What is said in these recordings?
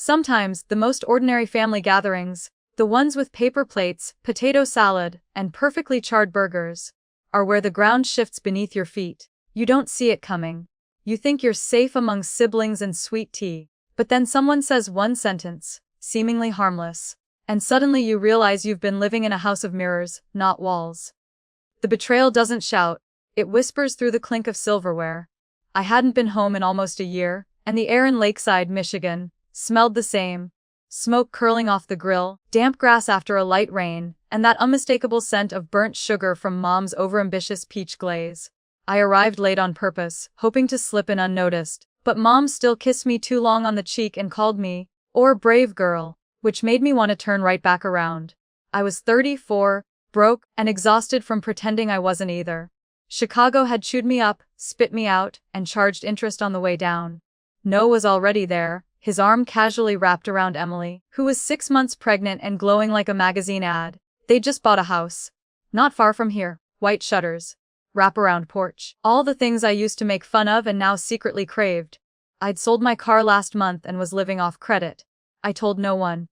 Sometimes, the most ordinary family gatherings, the ones with paper plates, potato salad, and perfectly charred burgers, are where the ground shifts beneath your feet. You don't see it coming. You think you're safe among siblings and sweet tea. But then someone says one sentence, seemingly harmless, and suddenly you realize you've been living in a house of mirrors, not walls. The betrayal doesn't shout, it whispers through the clink of silverware. I hadn't been home in almost a year, and the air in Lakeside, Michigan, smelled the same. Smoke curling off the grill, damp grass after a light rain, and that unmistakable scent of burnt sugar from Mom's overambitious peach glaze. I arrived late on purpose, hoping to slip in unnoticed, but Mom still kissed me too long on the cheek and called me, "or brave girl," which made me want to turn right back around. I was 34, broke, and exhausted from pretending I wasn't either. Chicago had chewed me up, spit me out, and charged interest on the way down. Noah was already there, his arm casually wrapped around Emily, who was 6 months pregnant and glowing like a magazine ad. They'd just bought a house. Not far from here, white shutters, wraparound porch, all the things I used to make fun of and now secretly craved. I'd sold my car last month and was living off credit. I told no one.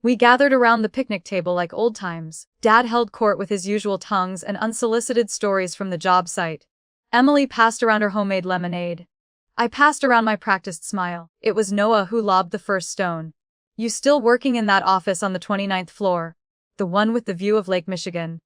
We gathered around the picnic table like old times. Dad held court with his usual tongues and unsolicited stories from the job site. Emily passed around her homemade lemonade. I passed around my practiced smile. It was Noah who lobbed the first stone. "You still working in that office on the 29th floor? The one with the view of Lake Michigan?"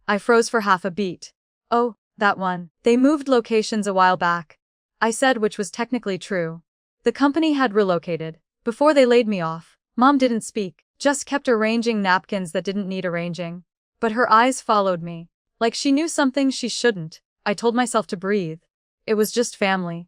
I froze for half a beat. "Oh, that one. They moved locations a while back," I said, which was technically true. The company had relocated. Before they laid me off, Mom didn't speak, just kept arranging napkins that didn't need arranging. But her eyes followed me. Like she knew something she shouldn't. I told myself to breathe. It was just family.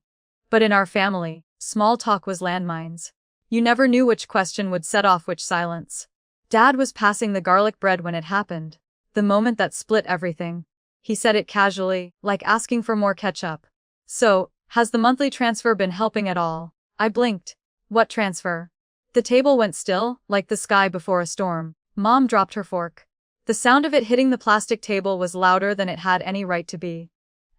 But in our family, small talk was landmines. You never knew which question would set off which silence. Dad was passing the garlic bread when it happened. The moment that split everything. He said it casually, like asking for more ketchup. "So, has the monthly transfer been helping at all?" I blinked. "What transfer?" The table went still, like the sky before a storm. Mom dropped her fork. The sound of it hitting the plastic table was louder than it had any right to be.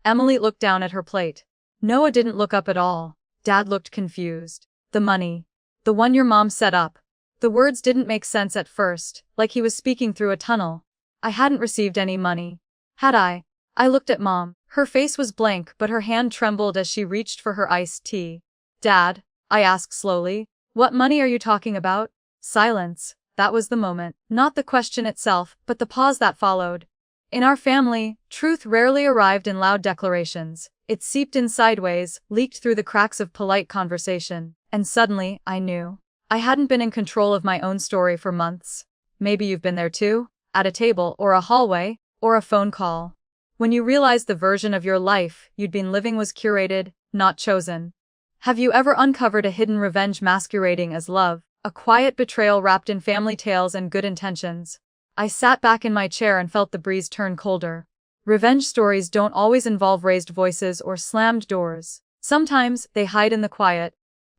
Emily looked down at her plate. Noah didn't look up at all. Dad looked confused. "The money. The one your mom set up." The words didn't make sense at first, like he was speaking through a tunnel. I hadn't received any money. Had I? I looked at Mom. Her face was blank, but her hand trembled as she reached for her iced tea. "Dad," I asked slowly, "what money are you talking about?" Silence. That was the moment. Not the question itself, but the pause that followed. In our family, truth rarely arrived in loud declarations. It seeped in sideways, leaked through the cracks of polite conversation. And suddenly, I knew. I hadn't been in control of my own story for months. Maybe you've been there too? At a table, or a hallway, or a phone call. When you realized the version of your life you'd been living was curated, not chosen. Have you ever uncovered a hidden revenge masquerading as love? A quiet betrayal wrapped in family tales and good intentions? I sat back in my chair and felt the breeze turn colder. Revenge stories don't always involve raised voices or slammed doors. Sometimes, they hide in the quiet.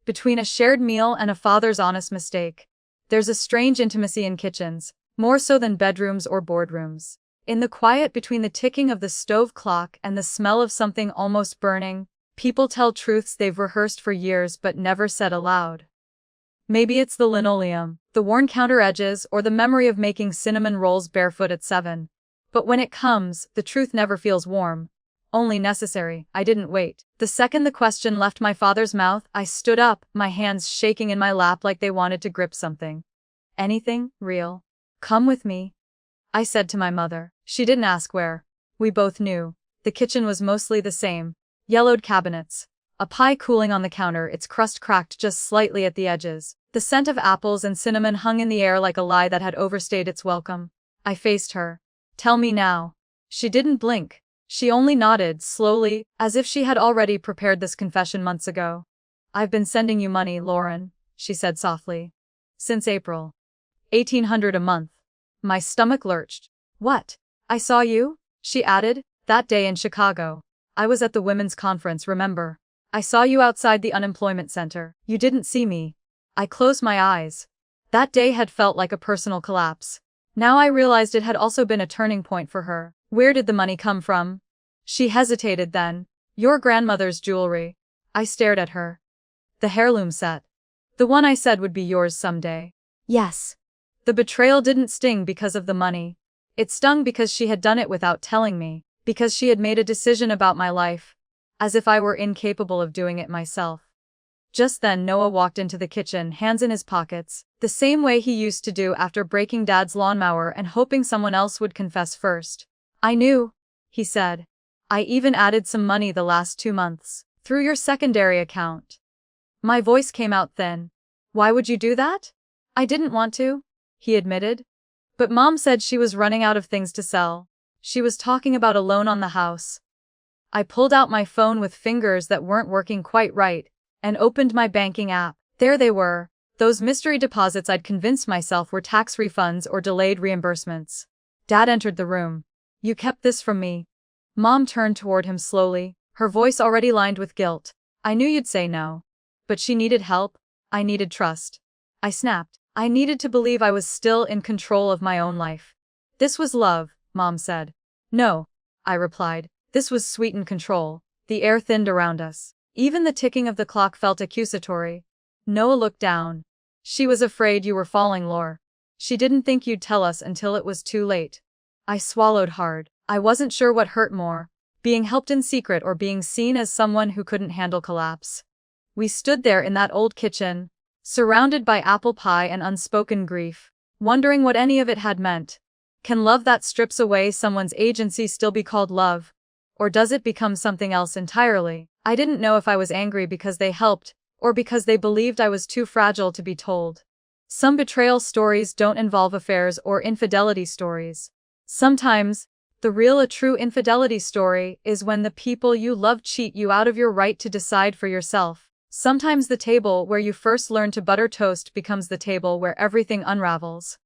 Between a shared meal and a father's honest mistake. There's a strange intimacy in kitchens, more so than bedrooms or boardrooms. In the quiet between the ticking of the stove clock and the smell of something almost burning, people tell truths they've rehearsed for years but never said aloud. Maybe it's the linoleum, the worn counter edges, or the memory of making cinnamon rolls barefoot at 7. But when it comes, the truth never feels warm. Only necessary. I didn't wait. The second the question left my father's mouth, I stood up, my hands shaking in my lap like they wanted to grip something. "Anything, real? Come with me," I said to my mother. She didn't ask where. We both knew. The kitchen was mostly the same. Yellowed cabinets. A pie cooling on the counter, its crust cracked just slightly at the edges. The scent of apples and cinnamon hung in the air like a lie that had overstayed its welcome. I faced her. "Tell me now." She didn't blink. She only nodded, slowly, as if she had already prepared this confession months ago. "I've been sending you money, Lauren," she said softly. "Since April. $1,800 a month." My stomach lurched. "What? I saw you?" she added. "That day in Chicago. I was at the women's conference, remember? I saw you outside the unemployment center. You didn't see me." I closed my eyes. That day had felt like a personal collapse. Now I realized it had also been a turning point for her. Where did the money come from? She hesitated then. "Your grandmother's jewelry." I stared at her. "The heirloom set." The one I said would be yours someday. Yes. The betrayal didn't sting because of the money. It stung because she had done it without telling me, because she had made a decision about my life, as if I were incapable of doing it myself. Just then Noah walked into the kitchen, hands in his pockets, the same way he used to do after breaking Dad's lawnmower and hoping someone else would confess first. I knew, he said. I even added some money the last 2 months, through your secondary account. My voice came out thin. Why would you do that? I didn't want to, he admitted. But Mom said she was running out of things to sell. She was talking about a loan on the house. I pulled out my phone with fingers that weren't working quite right, and opened my banking app. There they were, those mystery deposits I'd convinced myself were tax refunds or delayed reimbursements. Dad entered the room. You kept this from me. Mom turned toward him slowly, her voice already lined with guilt. I knew you'd say no. But she needed help. I needed trust. I snapped. I needed to believe I was still in control of my own life. This was love, Mom said. No, I replied. This was sweetened control. The air thinned around us. Even the ticking of the clock felt accusatory. Noah looked down. She was afraid you were falling, Lore. She didn't think you'd tell us until it was too late. I swallowed hard. I wasn't sure what hurt more, being helped in secret or being seen as someone who couldn't handle collapse. We stood there in that old kitchen, surrounded by apple pie and unspoken grief, wondering what any of it had meant. Can love that strips away someone's agency still be called love? Or does it become something else entirely? I didn't know if I was angry because they helped, or because they believed I was too fragile to be told. Some betrayal stories don't involve affairs or infidelity stories. Sometimes, the real a true infidelity story is when the people you love cheat you out of your right to decide for yourself. Sometimes the table where you first learn to butter toast becomes the table where everything unravels.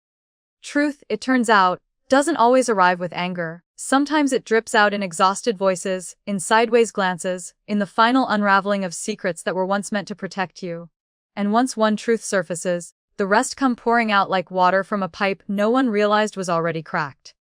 Truth, it turns out, doesn't always arrive with anger. Sometimes it drips out in exhausted voices, in sideways glances, in the final unraveling of secrets that were once meant to protect you. And once one truth surfaces, the rest come pouring out like water from a pipe no one realized was already cracked.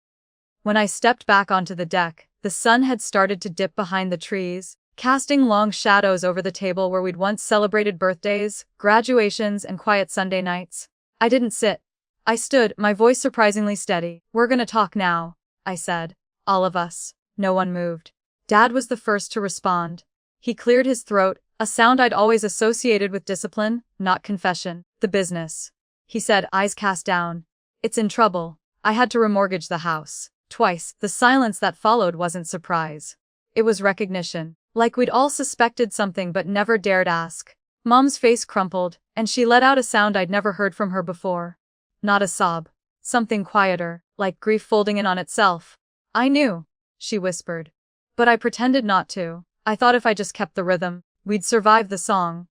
When I stepped back onto the deck, the sun had started to dip behind the trees, casting long shadows over the table where we'd once celebrated birthdays, graduations, and quiet Sunday nights. I didn't sit. I stood, my voice surprisingly steady. We're gonna talk now, I said. All of us. No one moved. Dad was the first to respond. He cleared his throat, a sound I'd always associated with discipline, not confession. The business, he said, eyes cast down. It's in trouble. I had to remortgage the house. Twice. The silence that followed wasn't surprise. It was recognition. Like we'd all suspected something but never dared ask. Mom's face crumpled, and she let out a sound I'd never heard from her before. Not a sob. Something quieter, like grief folding in on itself. I knew, she whispered. But I pretended not to. I thought if I just kept the rhythm, we'd survive the song.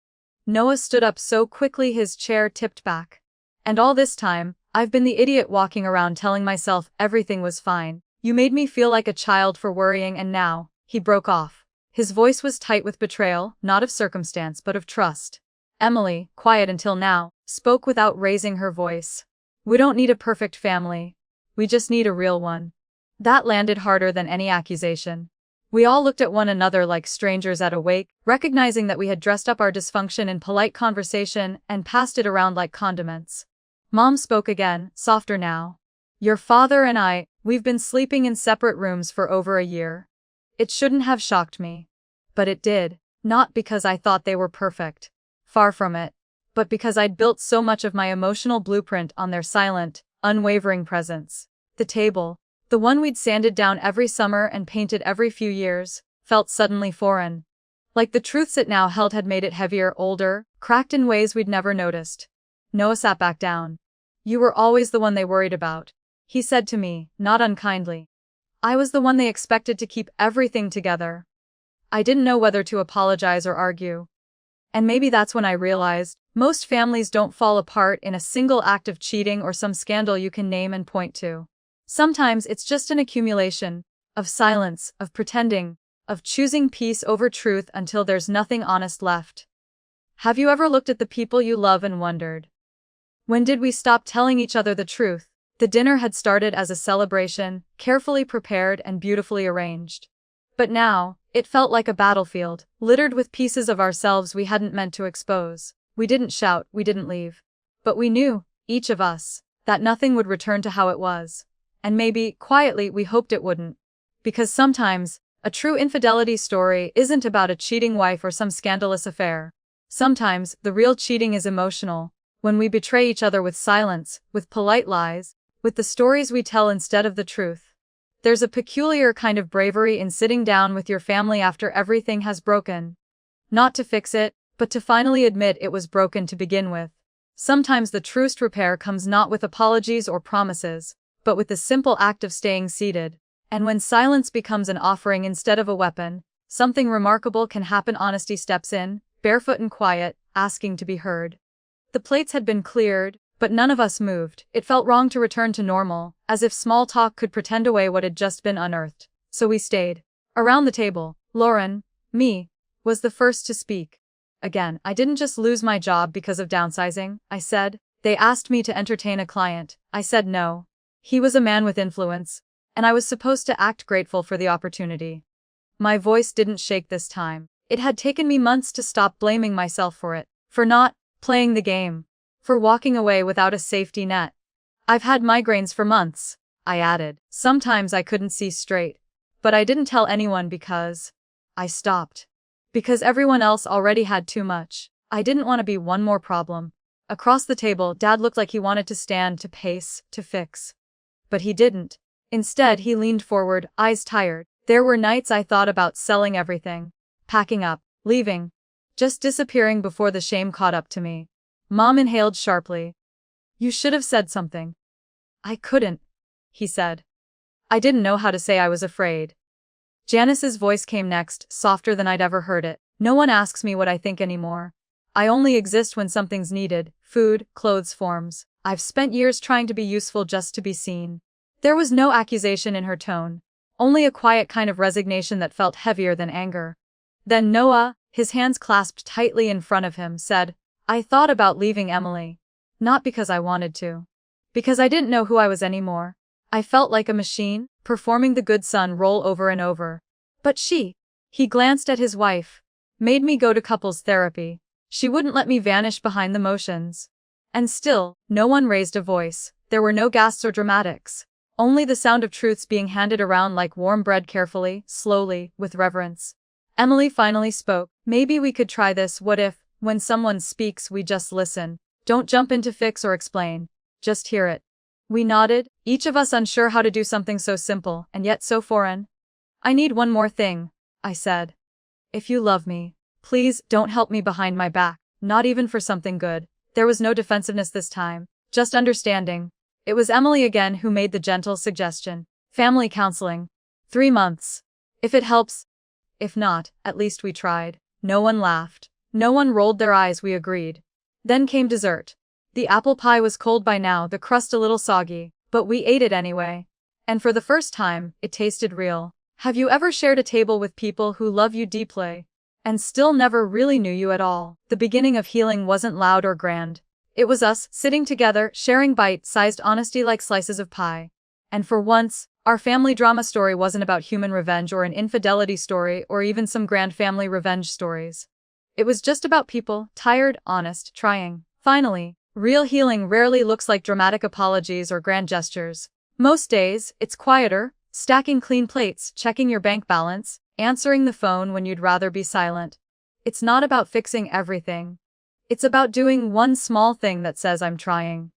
Noah stood up so quickly his chair tipped back. And all this time, I've been the idiot walking around telling myself everything was fine. You made me feel like a child for worrying, and now, he broke off. His voice was tight with betrayal, not of circumstance but of trust. Emily, quiet until now, spoke without raising her voice. We don't need a perfect family. We just need a real one. That landed harder than any accusation. We all looked at one another like strangers at a wake, recognizing that we had dressed up our dysfunction in polite conversation and passed it around like condiments. Mom spoke again, softer now. Your father and I, we've been sleeping in separate rooms for over a year. It shouldn't have shocked me. But it did, not because I thought they were perfect. Far from it. But because I'd built so much of my emotional blueprint on their silent, unwavering presence. The table, the one we'd sanded down every summer and painted every few years, felt suddenly foreign. Like the truths it now held had made it heavier, older, cracked in ways we'd never noticed. Noah sat back down. You were always the one they worried about, he said to me, not unkindly. I was the one they expected to keep everything together. I didn't know whether to apologize or argue. And maybe that's when I realized, most families don't fall apart in a single act of cheating or some scandal you can name and point to. Sometimes it's just an accumulation of silence, of pretending, of choosing peace over truth until there's nothing honest left. Have you ever looked at the people you love and wondered, when did we stop telling each other the truth? The dinner had started as a celebration, carefully prepared and beautifully arranged. But now, it felt like a battlefield, littered with pieces of ourselves we hadn't meant to expose. We didn't shout, we didn't leave. But we knew, each of us, that nothing would return to how it was. And maybe, quietly, we hoped it wouldn't. Because sometimes, a true infidelity story isn't about a cheating wife or some scandalous affair. Sometimes, the real cheating is emotional, when we betray each other with silence, with polite lies, with the stories we tell instead of the truth. There's a peculiar kind of bravery in sitting down with your family after everything has broken. Not to fix it, but to finally admit it was broken to begin with. Sometimes the truest repair comes not with apologies or promises, but with the simple act of staying seated. And when silence becomes an offering instead of a weapon, something remarkable can happen. Honesty steps in, barefoot and quiet, asking to be heard. The plates had been cleared, but none of us moved. It felt wrong to return to normal, as if small talk could pretend away what had just been unearthed. So we stayed. Around the table, Lauren, me, was the first to speak. Again, I didn't just lose my job because of downsizing, I said. They asked me to entertain a client. I said no. He was a man with influence, and I was supposed to act grateful for the opportunity. My voice didn't shake this time. It had taken me months to stop blaming myself for it, for not playing the game, for walking away without a safety net. I've had migraines for months, I added. Sometimes I couldn't see straight. But I didn't tell anyone because I stopped. Because everyone else already had too much. I didn't want to be one more problem. Across the table, Dad looked like he wanted to stand, to pace, to fix. But he didn't. Instead, he leaned forward, eyes tired. There were nights I thought about selling everything, packing up, leaving, just disappearing before the shame caught up to me. Mom inhaled sharply. You should have said something. I couldn't, he said. I didn't know how to say I was afraid. Janice's voice came next, softer than I'd ever heard it. No one asks me what I think anymore. I only exist when something's needed, food, clothes, forms. I've spent years trying to be useful just to be seen. There was no accusation in her tone, only a quiet kind of resignation that felt heavier than anger. Then Noah, his hands clasped tightly in front of him, said, I thought about leaving Emily. Not because I wanted to. Because I didn't know who I was anymore. I felt like a machine, performing the good son role over and over. But he glanced at his wife, made me go to couples therapy. She wouldn't let me vanish behind the motions. And still, no one raised a voice. There were no gasps or dramatics. Only the sound of truths being handed around like warm bread, carefully, slowly, with reverence. Emily finally spoke. Maybe we could try this. What if, when someone speaks, we just listen? Don't jump in to fix or explain. Just hear it. We nodded, each of us unsure how to do something so simple, and yet so foreign. I need one more thing, I said. If you love me, please don't help me behind my back, not even for something good. There was no defensiveness this time, just understanding. It was Emily again who made the gentle suggestion. Family counseling. 3 months. If it helps. If not, at least we tried. No one laughed. No one rolled their eyes. We agreed. Then came dessert. The apple pie was cold by now, the crust a little soggy, but we ate it anyway. And for the first time, it tasted real. Have you ever shared a table with people who love you deeply, and still never really knew you at all? The beginning of healing wasn't loud or grand. It was us, sitting together, sharing bite-sized honesty like slices of pie. And for once, our family drama story wasn't about human revenge or an infidelity story or even some grand family revenge stories. It was just about people, tired, honest, trying. Finally, real healing rarely looks like dramatic apologies or grand gestures. Most days, it's quieter, stacking clean plates, checking your bank balance, answering the phone when you'd rather be silent. It's not about fixing everything. It's about doing one small thing that says I'm trying.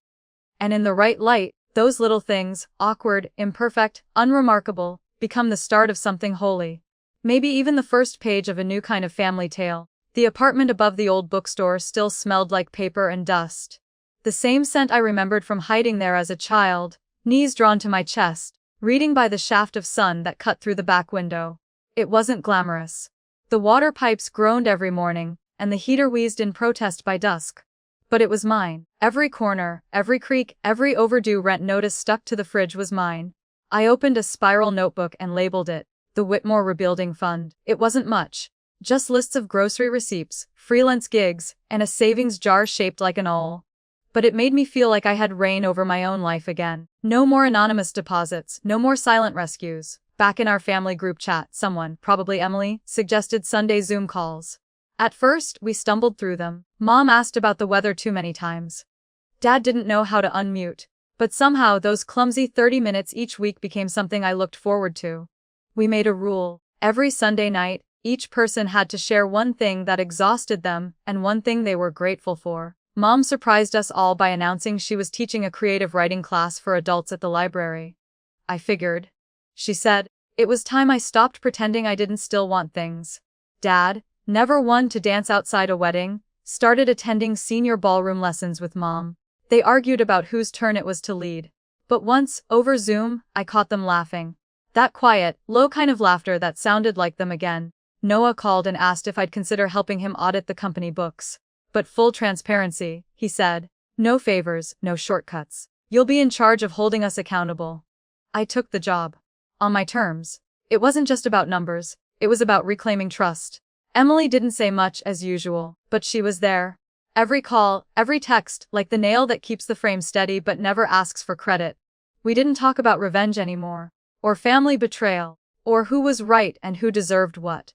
And in the right light, those little things, awkward, imperfect, unremarkable, become the start of something holy. Maybe even the first page of a new kind of family tale. The apartment above the old bookstore still smelled like paper and dust. The same scent I remembered from hiding there as a child, knees drawn to my chest, reading by the shaft of sun that cut through the back window. It wasn't glamorous. The water pipes groaned every morning, and the heater wheezed in protest by dusk. But it was mine. Every corner, every creak, every overdue rent notice stuck to the fridge was mine. I opened a spiral notebook and labeled it, the Whitmore Rebuilding Fund. It wasn't much. Just lists of grocery receipts, freelance gigs, and a savings jar shaped like an awl. But it made me feel like I had reign over my own life again. No more anonymous deposits, no more silent rescues. Back in our family group chat, someone, probably Emily, suggested Sunday Zoom calls. At first, we stumbled through them. Mom asked about the weather too many times. Dad didn't know how to unmute. But somehow those clumsy 30 minutes each week became something I looked forward to. We made a rule. Every Sunday night, each person had to share one thing that exhausted them and one thing they were grateful for. Mom surprised us all by announcing she was teaching a creative writing class for adults at the library. I figured. She said, it was time I stopped pretending I didn't still want things. Dad, never one to dance outside a wedding, started attending senior ballroom lessons with Mom. They argued about whose turn it was to lead. But once, over Zoom, I caught them laughing. That quiet, low kind of laughter that sounded like them again. Noah called and asked if I'd consider helping him audit the company books. But full transparency, he said. No favors, no shortcuts. You'll be in charge of holding us accountable. I took the job. On my terms. It wasn't just about numbers, it was about reclaiming trust. Emily didn't say much as usual, but she was there. Every call, every text, like the nail that keeps the frame steady but never asks for credit. We didn't talk about revenge anymore, or family betrayal, or who was right and who deserved what.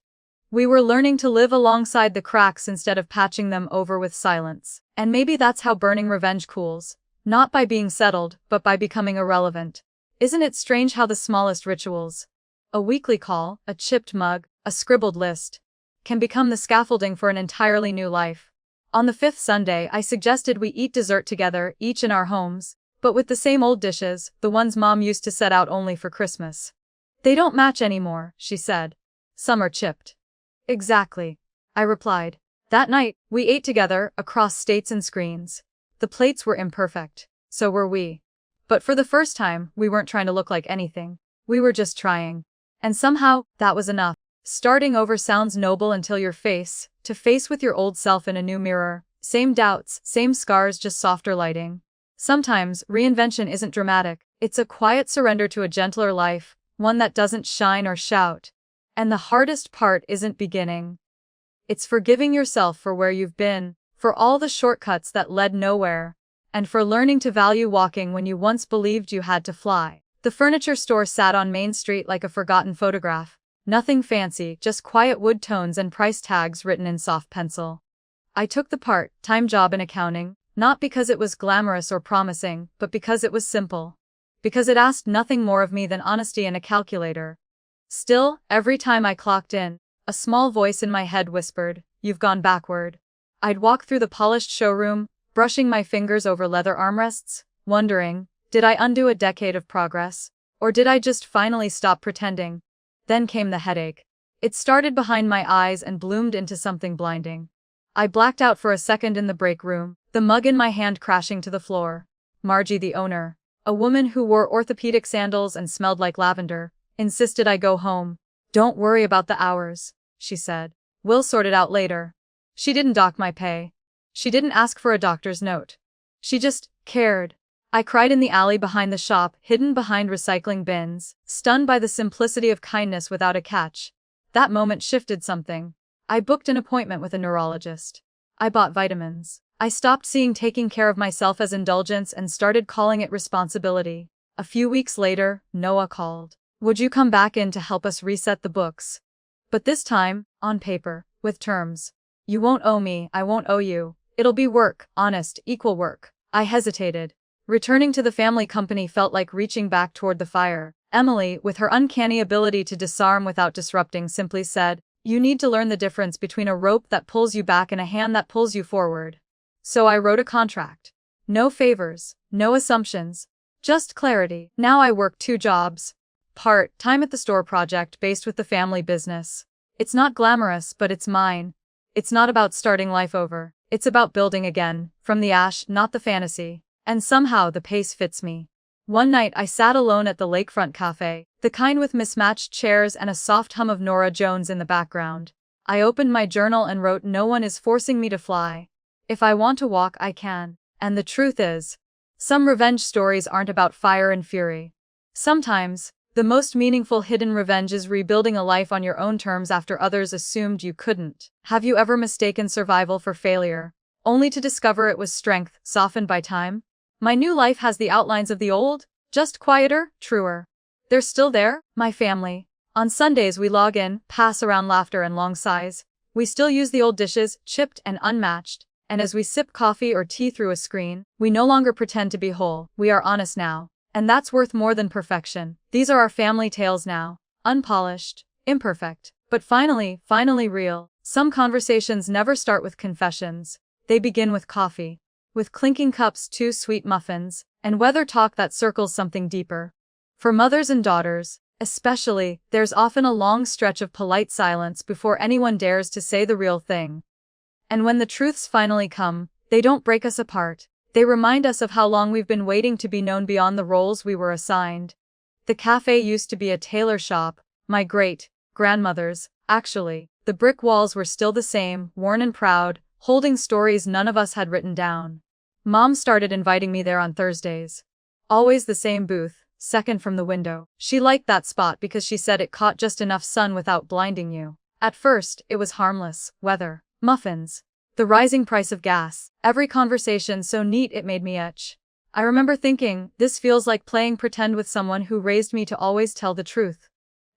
We were learning to live alongside the cracks instead of patching them over with silence. And maybe that's how burning revenge cools, not by being settled, but by becoming irrelevant. Isn't it strange how the smallest rituals, a weekly call, a chipped mug, a scribbled list, can become the scaffolding for an entirely new life? On the 5th Sunday, I suggested we eat dessert together, each in our homes, but with the same old dishes, the ones Mom used to set out only for Christmas. They don't match anymore, she said. Some are chipped. Exactly, I replied. That night, we ate together, across states and screens. The plates were imperfect, so were we. But for the first time, we weren't trying to look like anything. We were just trying. And somehow, that was enough. Starting over sounds noble until you're face to face with your old self in a new mirror. Same doubts, same scars, just softer lighting. Sometimes, reinvention isn't dramatic. It's a quiet surrender to a gentler life, one that doesn't shine or shout. And the hardest part isn't beginning. It's forgiving yourself for where you've been, for all the shortcuts that led nowhere, and for learning to value walking when you once believed you had to fly. The furniture store sat on Main Street like a forgotten photograph. Nothing fancy, just quiet wood tones and price tags written in soft pencil. I took the part-time job in accounting, not because it was glamorous or promising, but because it was simple. Because it asked nothing more of me than honesty and a calculator. Still, every time I clocked in, a small voice in my head whispered, "You've gone backward." I'd walk through the polished showroom, brushing my fingers over leather armrests, wondering, did I undo a decade of progress? Or did I just finally stop pretending? Then came the headache. It started behind my eyes and bloomed into something blinding. I blacked out for a second in the break room, the mug in my hand crashing to the floor. Margie, the owner, a woman who wore orthopedic sandals and smelled like lavender, insisted I go home. "Don't worry about the hours," she said. "We'll sort it out later." She didn't dock my pay. She didn't ask for a doctor's note. She just cared. I cried in the alley behind the shop, hidden behind recycling bins, stunned by the simplicity of kindness without a catch. That moment shifted something. I booked an appointment with a neurologist. I bought vitamins. I stopped seeing taking care of myself as indulgence and started calling it responsibility. A few weeks later, Noah called. "Would you come back in to help us reset the books? But this time, on paper, with terms. You won't owe me, I won't owe you. It'll be work, honest, equal work." I hesitated. Returning to the family company felt like reaching back toward the fire. Emily, with her uncanny ability to disarm without disrupting, simply said, "You need to learn the difference between a rope that pulls you back and a hand that pulls you forward." So I wrote a contract. No favors, no assumptions, just clarity. Now I work 2 jobs. Part-time at the store project based with the family business. It's not glamorous, but it's mine. It's not about starting life over. It's about building again, from the ash, not the fantasy. And somehow the pace fits me. One night I sat alone at the lakefront cafe, the kind with mismatched chairs and a soft hum of Norah Jones in the background. I opened my journal and wrote, "No one is forcing me to fly. If I want to walk, I can." And the truth is, some revenge stories aren't about fire and fury. Sometimes, the most meaningful hidden revenge is rebuilding a life on your own terms after others assumed you couldn't. Have you ever mistaken survival for failure, only to discover it was strength, softened by time? My new life has the outlines of the old, just quieter, truer. They're still there, my family. On Sundays we log in, pass around laughter and long sighs. We still use the old dishes, chipped and unmatched, and as we sip coffee or tea through a screen, we no longer pretend to be whole, we are honest now. And that's worth more than perfection. These are our family tales now. Unpolished, imperfect, but finally real. Some conversations never start with confessions. They begin with coffee. With clinking cups, 2 sweet muffins, and weather talk that circles something deeper. For mothers and daughters, especially, there's often a long stretch of polite silence before anyone dares to say the real thing. And when the truths finally come, they don't break us apart. They remind us of how long we've been waiting to be known beyond the roles we were assigned. The cafe used to be a tailor shop, my great-grandmother's, actually. The brick walls were still the same, worn and proud, holding stories none of us had written down. Mom started inviting me there on Thursdays. Always the same booth, second from the window. She liked that spot because she said it caught just enough sun without blinding you. At first, it was harmless, weather, muffins, the rising price of gas, every conversation so neat it made me itch. I remember thinking, this feels like playing pretend with someone who raised me to always tell the truth.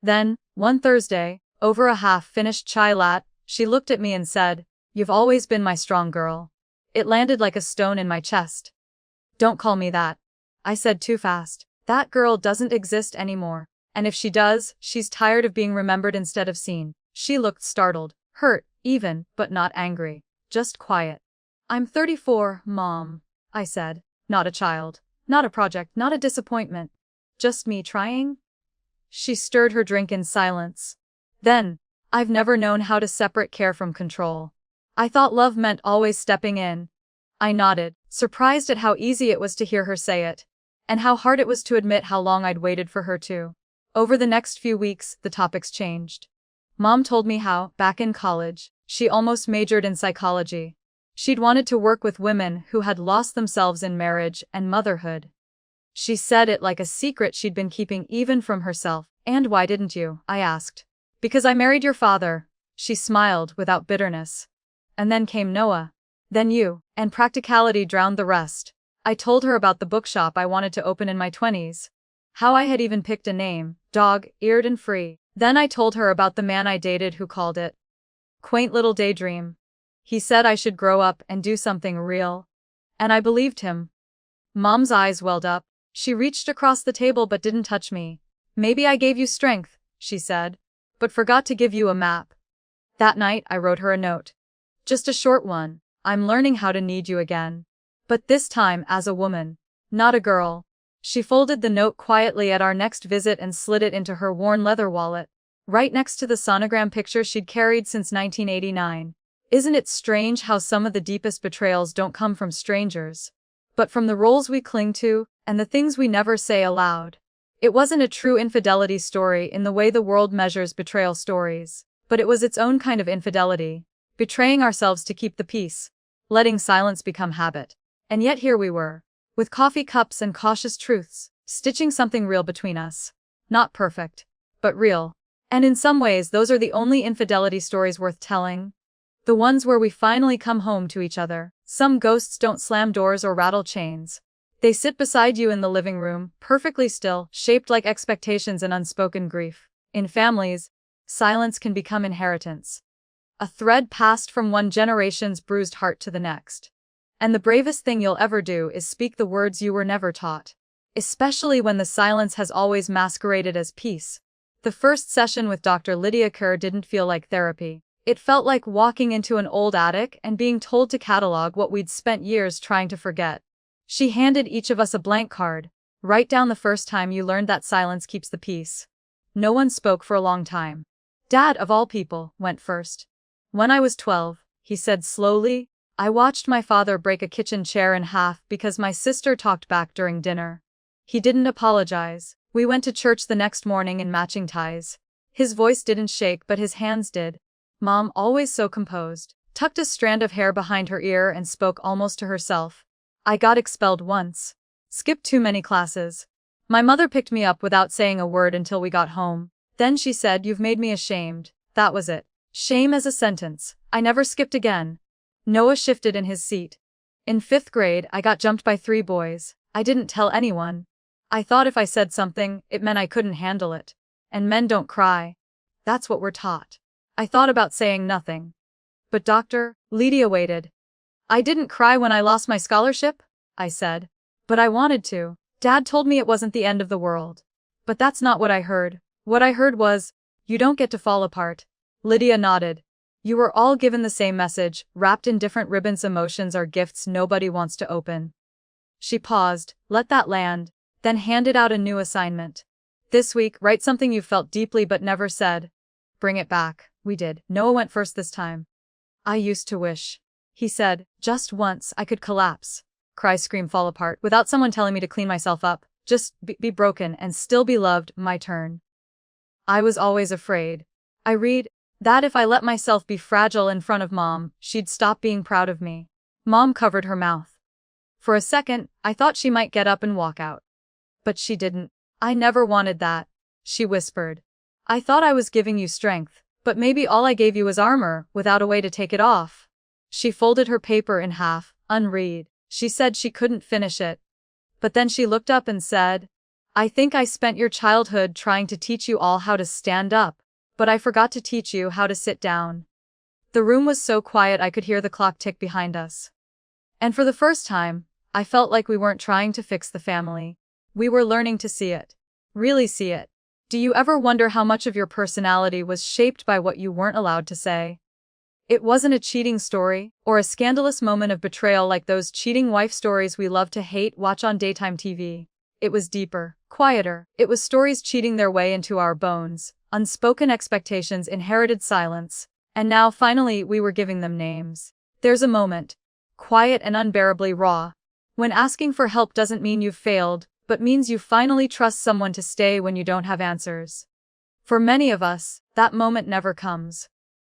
Then, one Thursday, over a half-finished chai latte, she looked at me and said, "You've always been my strong girl." It landed like a stone in my chest. "Don't call me that," I said too fast. "That girl doesn't exist anymore. And if she does, she's tired of being remembered instead of seen." She looked startled, hurt, even, but not angry. Just quiet. "I'm 34, Mom," I said. Not a child. Not a project, not a disappointment. Just me trying. She stirred her drink in silence. Then, "I've never known how to separate care from control. I thought love meant always stepping in." I nodded, surprised at how easy it was to hear her say it, and how hard it was to admit how long I'd waited for her to. Over the next few weeks, the topics changed. Mom told me how, back in college, she almost majored in psychology. She'd wanted to work with women who had lost themselves in marriage and motherhood. She said it like a secret she'd been keeping even from herself. "And why didn't you?" I asked. "Because I married your father." She smiled without bitterness. "And then came Noah. Then you, and practicality drowned the rest." I told her about the bookshop I wanted to open in my 20s. How I had even picked a name, dog-eared and free. Then I told her about the man I dated who called it "quaint little daydream." He said I should grow up and do something real. And I believed him. Mom's eyes welled up. She reached across the table but didn't touch me. "Maybe I gave you strength," she said, "but forgot to give you a map." That night I wrote her a note. Just a short one. "I'm learning how to need you again. But this time as a woman, not a girl." She folded the note quietly at our next visit and slid it into her worn leather wallet, right next to the sonogram picture she'd carried since 1989. Isn't it strange how some of the deepest betrayals don't come from strangers, but from the roles we cling to, and the things we never say aloud? It wasn't a true infidelity story in the way the world measures betrayal stories, but it was its own kind of infidelity, betraying ourselves to keep the peace, letting silence become habit. And yet here we were, with coffee cups and cautious truths, stitching something real between us. Not perfect, but real. And in some ways those are the only infidelity stories worth telling. The ones where we finally come home to each other. Some ghosts don't slam doors or rattle chains. They sit beside you in the living room, perfectly still, shaped like expectations and unspoken grief. In families, silence can become inheritance. A thread passed from one generation's bruised heart to the next. And the bravest thing you'll ever do is speak the words you were never taught. Especially when the silence has always masqueraded as peace. The first session with Dr. Lydia Kerr didn't feel like therapy. It felt like walking into an old attic and being told to catalog what we'd spent years trying to forget. She handed each of us a blank card. "Write down the first time you learned that silence keeps the peace." No one spoke for a long time. Dad, of all people, went first. "When I was 12, he said slowly, I watched my father break a kitchen chair in half because my sister talked back during dinner. He didn't apologize. We went to church the next morning in matching ties. His voice didn't shake but his hands did. Mom, always so composed, tucked a strand of hair behind her ear and spoke almost to herself. I got expelled once. Skipped too many classes. My mother picked me up without saying a word until we got home. Then she said, "You've made me ashamed." That was it. Shame as a sentence. I never skipped again. Noah shifted in his seat. In 5th grade, I got jumped by 3 boys. I didn't tell anyone. I thought if I said something, it meant I couldn't handle it. And men don't cry. That's what we're taught. I thought about saying nothing. But doctor, Lydia waited. I didn't cry when I lost my scholarship, I said. But I wanted to. Dad told me it wasn't the end of the world. But that's not what I heard. What I heard was, you don't get to fall apart. Lydia nodded. You were all given the same message, wrapped in different ribbons. Emotions are gifts nobody wants to open. She paused, let that land, then handed out a new assignment. This week, write something you felt deeply but never said. Bring it back. We did. Noah went first this time. I used to wish, he said, just once I could collapse, cry, scream, fall apart, without someone telling me to clean myself up, just be broken and still be loved. My turn. I was always afraid. I read that if I let myself be fragile in front of Mom, she'd stop being proud of me. Mom covered her mouth. For a second, I thought she might get up and walk out. But she didn't. I never wanted that, she whispered. I thought I was giving you strength, but maybe all I gave you was armor, without a way to take it off. She folded her paper in half, unread. She said she couldn't finish it. But then she looked up and said, I think I spent your childhood trying to teach you all how to stand up, but I forgot to teach you how to sit down. The room was so quiet I could hear the clock tick behind us. And for the first time, I felt like we weren't trying to fix the family. We were learning to see it. Really see it. Do you ever wonder how much of your personality was shaped by what you weren't allowed to say? It wasn't a cheating story, or a scandalous moment of betrayal like those cheating wife stories we love to watch on daytime TV. It was deeper, quieter. It was stories cheating their way into our bones, unspoken expectations, inherited silence, and now finally we were giving them names. There's a moment, quiet and unbearably raw, when asking for help doesn't mean you've failed, but means you finally trust someone to stay when you don't have answers. For many of us, that moment never comes.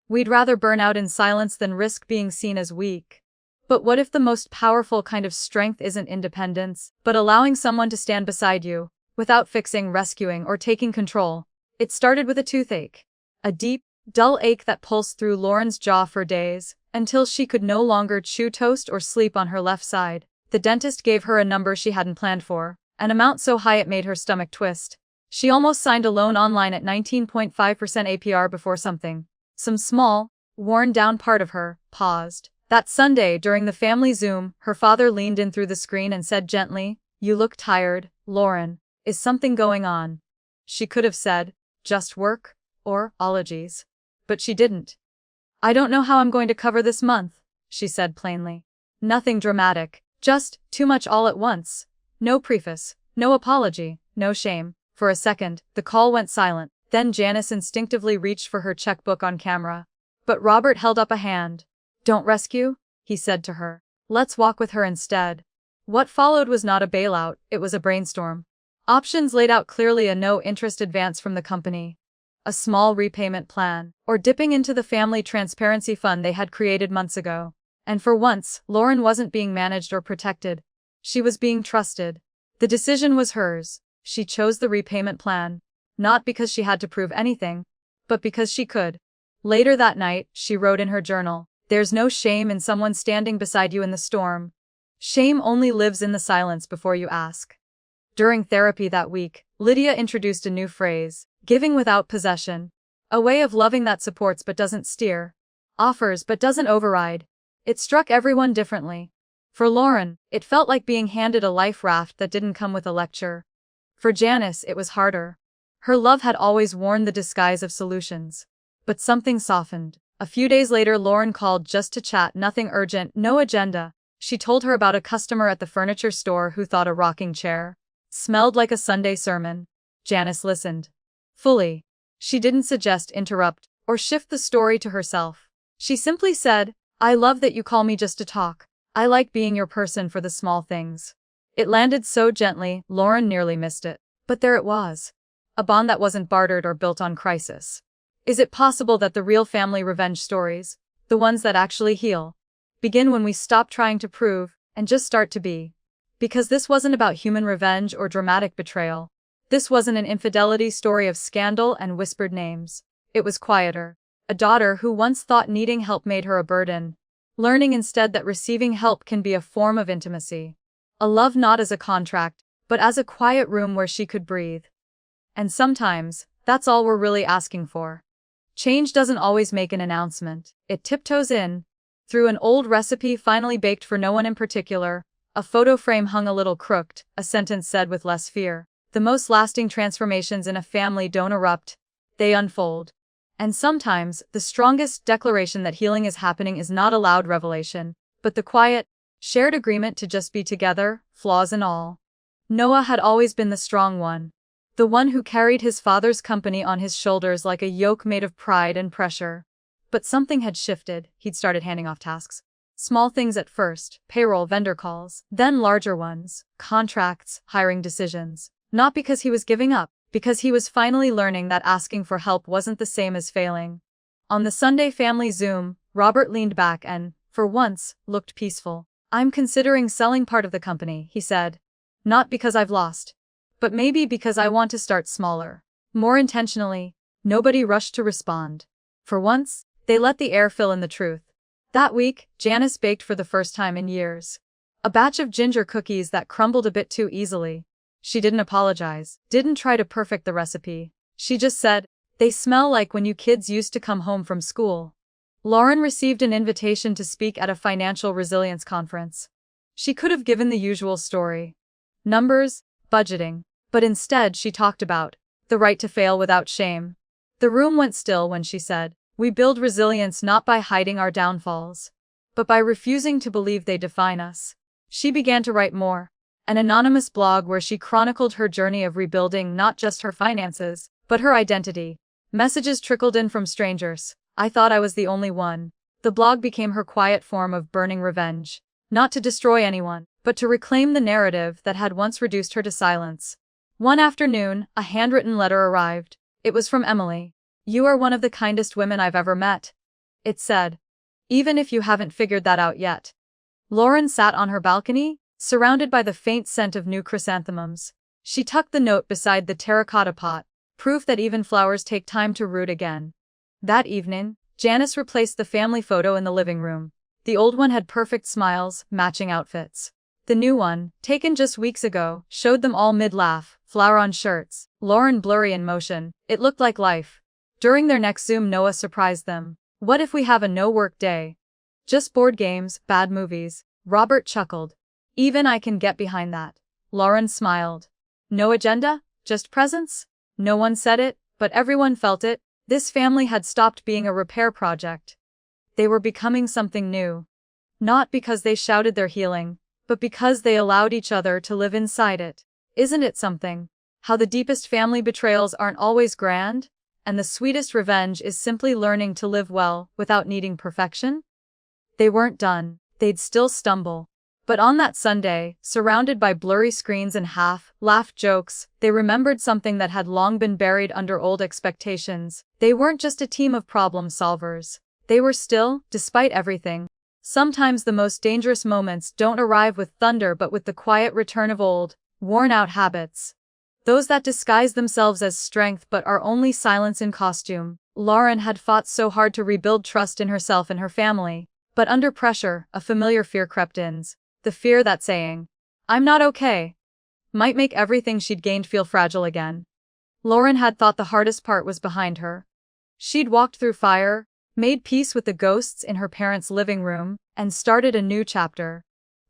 We'd rather burn out in silence than risk being seen as weak. But what if the most powerful kind of strength isn't independence, but allowing someone to stand beside you, without fixing, rescuing, or taking control? It started with a toothache. A deep, dull ache that pulsed through Lauren's jaw for days, until she could no longer chew toast or sleep on her left side. The dentist gave her a number she hadn't planned for, an amount so high it made her stomach twist. She almost signed a loan online at 19.5% APR before some small, worn-down part of her paused. That Sunday, during the family Zoom, her father leaned in through the screen and said gently, You look tired, Lauren. Is something going on? She could have said, just work, or ologies. But she didn't. I don't know how I'm going to cover this month, she said plainly. Nothing dramatic, just too much all at once. No preface, no apology, no shame. For a second, the call went silent. Then Janice instinctively reached for her checkbook on camera. But Robert held up a hand. Don't rescue, he said to her. Let's walk with her instead. What followed was not a bailout, it was a brainstorm. Options laid out clearly: a no-interest advance from the company, a small repayment plan, or dipping into the family transparency fund they had created months ago. And for once, Lauren wasn't being managed or protected. She was being trusted. The decision was hers. She chose the repayment plan. Not because she had to prove anything, but because she could. Later that night, she wrote in her journal, There's no shame in someone standing beside you in the storm. Shame only lives in the silence before you ask. During therapy that week, Lydia introduced a new phrase, giving without possession. A way of loving that supports but doesn't steer, offers but doesn't override. It struck everyone differently. For Lauren, it felt like being handed a life raft that didn't come with a lecture. For Janice, it was harder. Her love had always worn the disguise of solutions. But something softened. A few days later, Lauren called just to chat, nothing urgent, no agenda. She told her about a customer at the furniture store who thought a rocking chair smelled like a Sunday sermon. Janice listened fully. She didn't suggest, interrupt, or shift the story to herself. She simply said, I love that you call me just to talk. I like being your person for the small things. It landed so gently, Lauren nearly missed it. But there it was. A bond that wasn't bartered or built on crisis. Is it possible that the real family revenge stories, the ones that actually heal, begin when we stop trying to prove and just start to be? Because this wasn't about human revenge or dramatic betrayal. This wasn't an infidelity story of scandal and whispered names. It was quieter. A daughter who once thought needing help made her a burden, learning instead that receiving help can be a form of intimacy. A love not as a contract, but as a quiet room where she could breathe. And sometimes, that's all we're really asking for. Change doesn't always make an announcement. It tiptoes in. Through an old recipe finally baked for no one in particular, a photo frame hung a little crooked, a sentence said with less fear. The most lasting transformations in a family don't erupt, they unfold. And sometimes, the strongest declaration that healing is happening is not a loud revelation, but the quiet, shared agreement to just be together, flaws and all. Noah had always been the strong one. The one who carried his father's company on his shoulders like a yoke made of pride and pressure. But something had shifted. He'd started handing off tasks. Small things at first, payroll, vendor calls, then larger ones, contracts, hiring decisions. Not because he was giving up, because he was finally learning that asking for help wasn't the same as failing. On the Sunday family Zoom, Robert leaned back and, for once, looked peaceful. I'm considering selling part of the company, he said. Not because I've lost, but maybe because I want to start smaller. More intentionally. Nobody rushed to respond. For once, they let the air fill in the truth. That week, Janice baked for the first time in years. A batch of ginger cookies that crumbled a bit too easily. She didn't apologize, didn't try to perfect the recipe. She just said, they smell like when you kids used to come home from school. Lauren received an invitation to speak at a financial resilience conference. She could have given the usual story. Numbers, budgeting. But instead she talked about the right to fail without shame. The room went still when she said, we build resilience not by hiding our downfalls, but by refusing to believe they define us. She began to write more. An anonymous blog where she chronicled her journey of rebuilding not just her finances, but her identity. Messages trickled in from strangers. I thought I was the only one. The blog became her quiet form of burning revenge. Not to destroy anyone, but to reclaim the narrative that had once reduced her to silence. One afternoon, a handwritten letter arrived. It was from Emily. You are one of the kindest women I've ever met. It said. Even if you haven't figured that out yet. Lauren sat on her balcony, surrounded by the faint scent of new chrysanthemums. She tucked the note beside the terracotta pot, proof that even flowers take time to root again. That evening, Janice replaced the family photo in the living room. The old one had perfect smiles, matching outfits. The new one, taken just weeks ago, showed them all mid-laugh, flower on shirts, Lauren blurry in motion. It looked like life. During their next Zoom, Noah surprised them. What if we have a no-work day? Just board games, bad movies. Robert chuckled. Even I can get behind that. Lauren smiled. No agenda? Just presence? No one said it, but everyone felt it. This family had stopped being a repair project. They were becoming something new. Not because they shouted their healing, but because they allowed each other to live inside it. Isn't it something? How the deepest family betrayals aren't always grand, and the sweetest revenge is simply learning to live well without needing perfection? They weren't done. They'd still stumble. But on that Sunday, surrounded by blurry screens and half-laughed jokes, they remembered something that had long been buried under old expectations. They weren't just a team of problem solvers. They were still, despite everything. Sometimes the most dangerous moments don't arrive with thunder but with the quiet return of old, worn-out habits. Those that disguise themselves as strength but are only silence in costume. Lauren had fought so hard to rebuild trust in herself and her family. But under pressure, a familiar fear crept in. The fear that saying, I'm not okay, might make everything she'd gained feel fragile again. Lauren had thought the hardest part was behind her. She'd walked through fire, made peace with the ghosts in her parents' living room, and started a new chapter.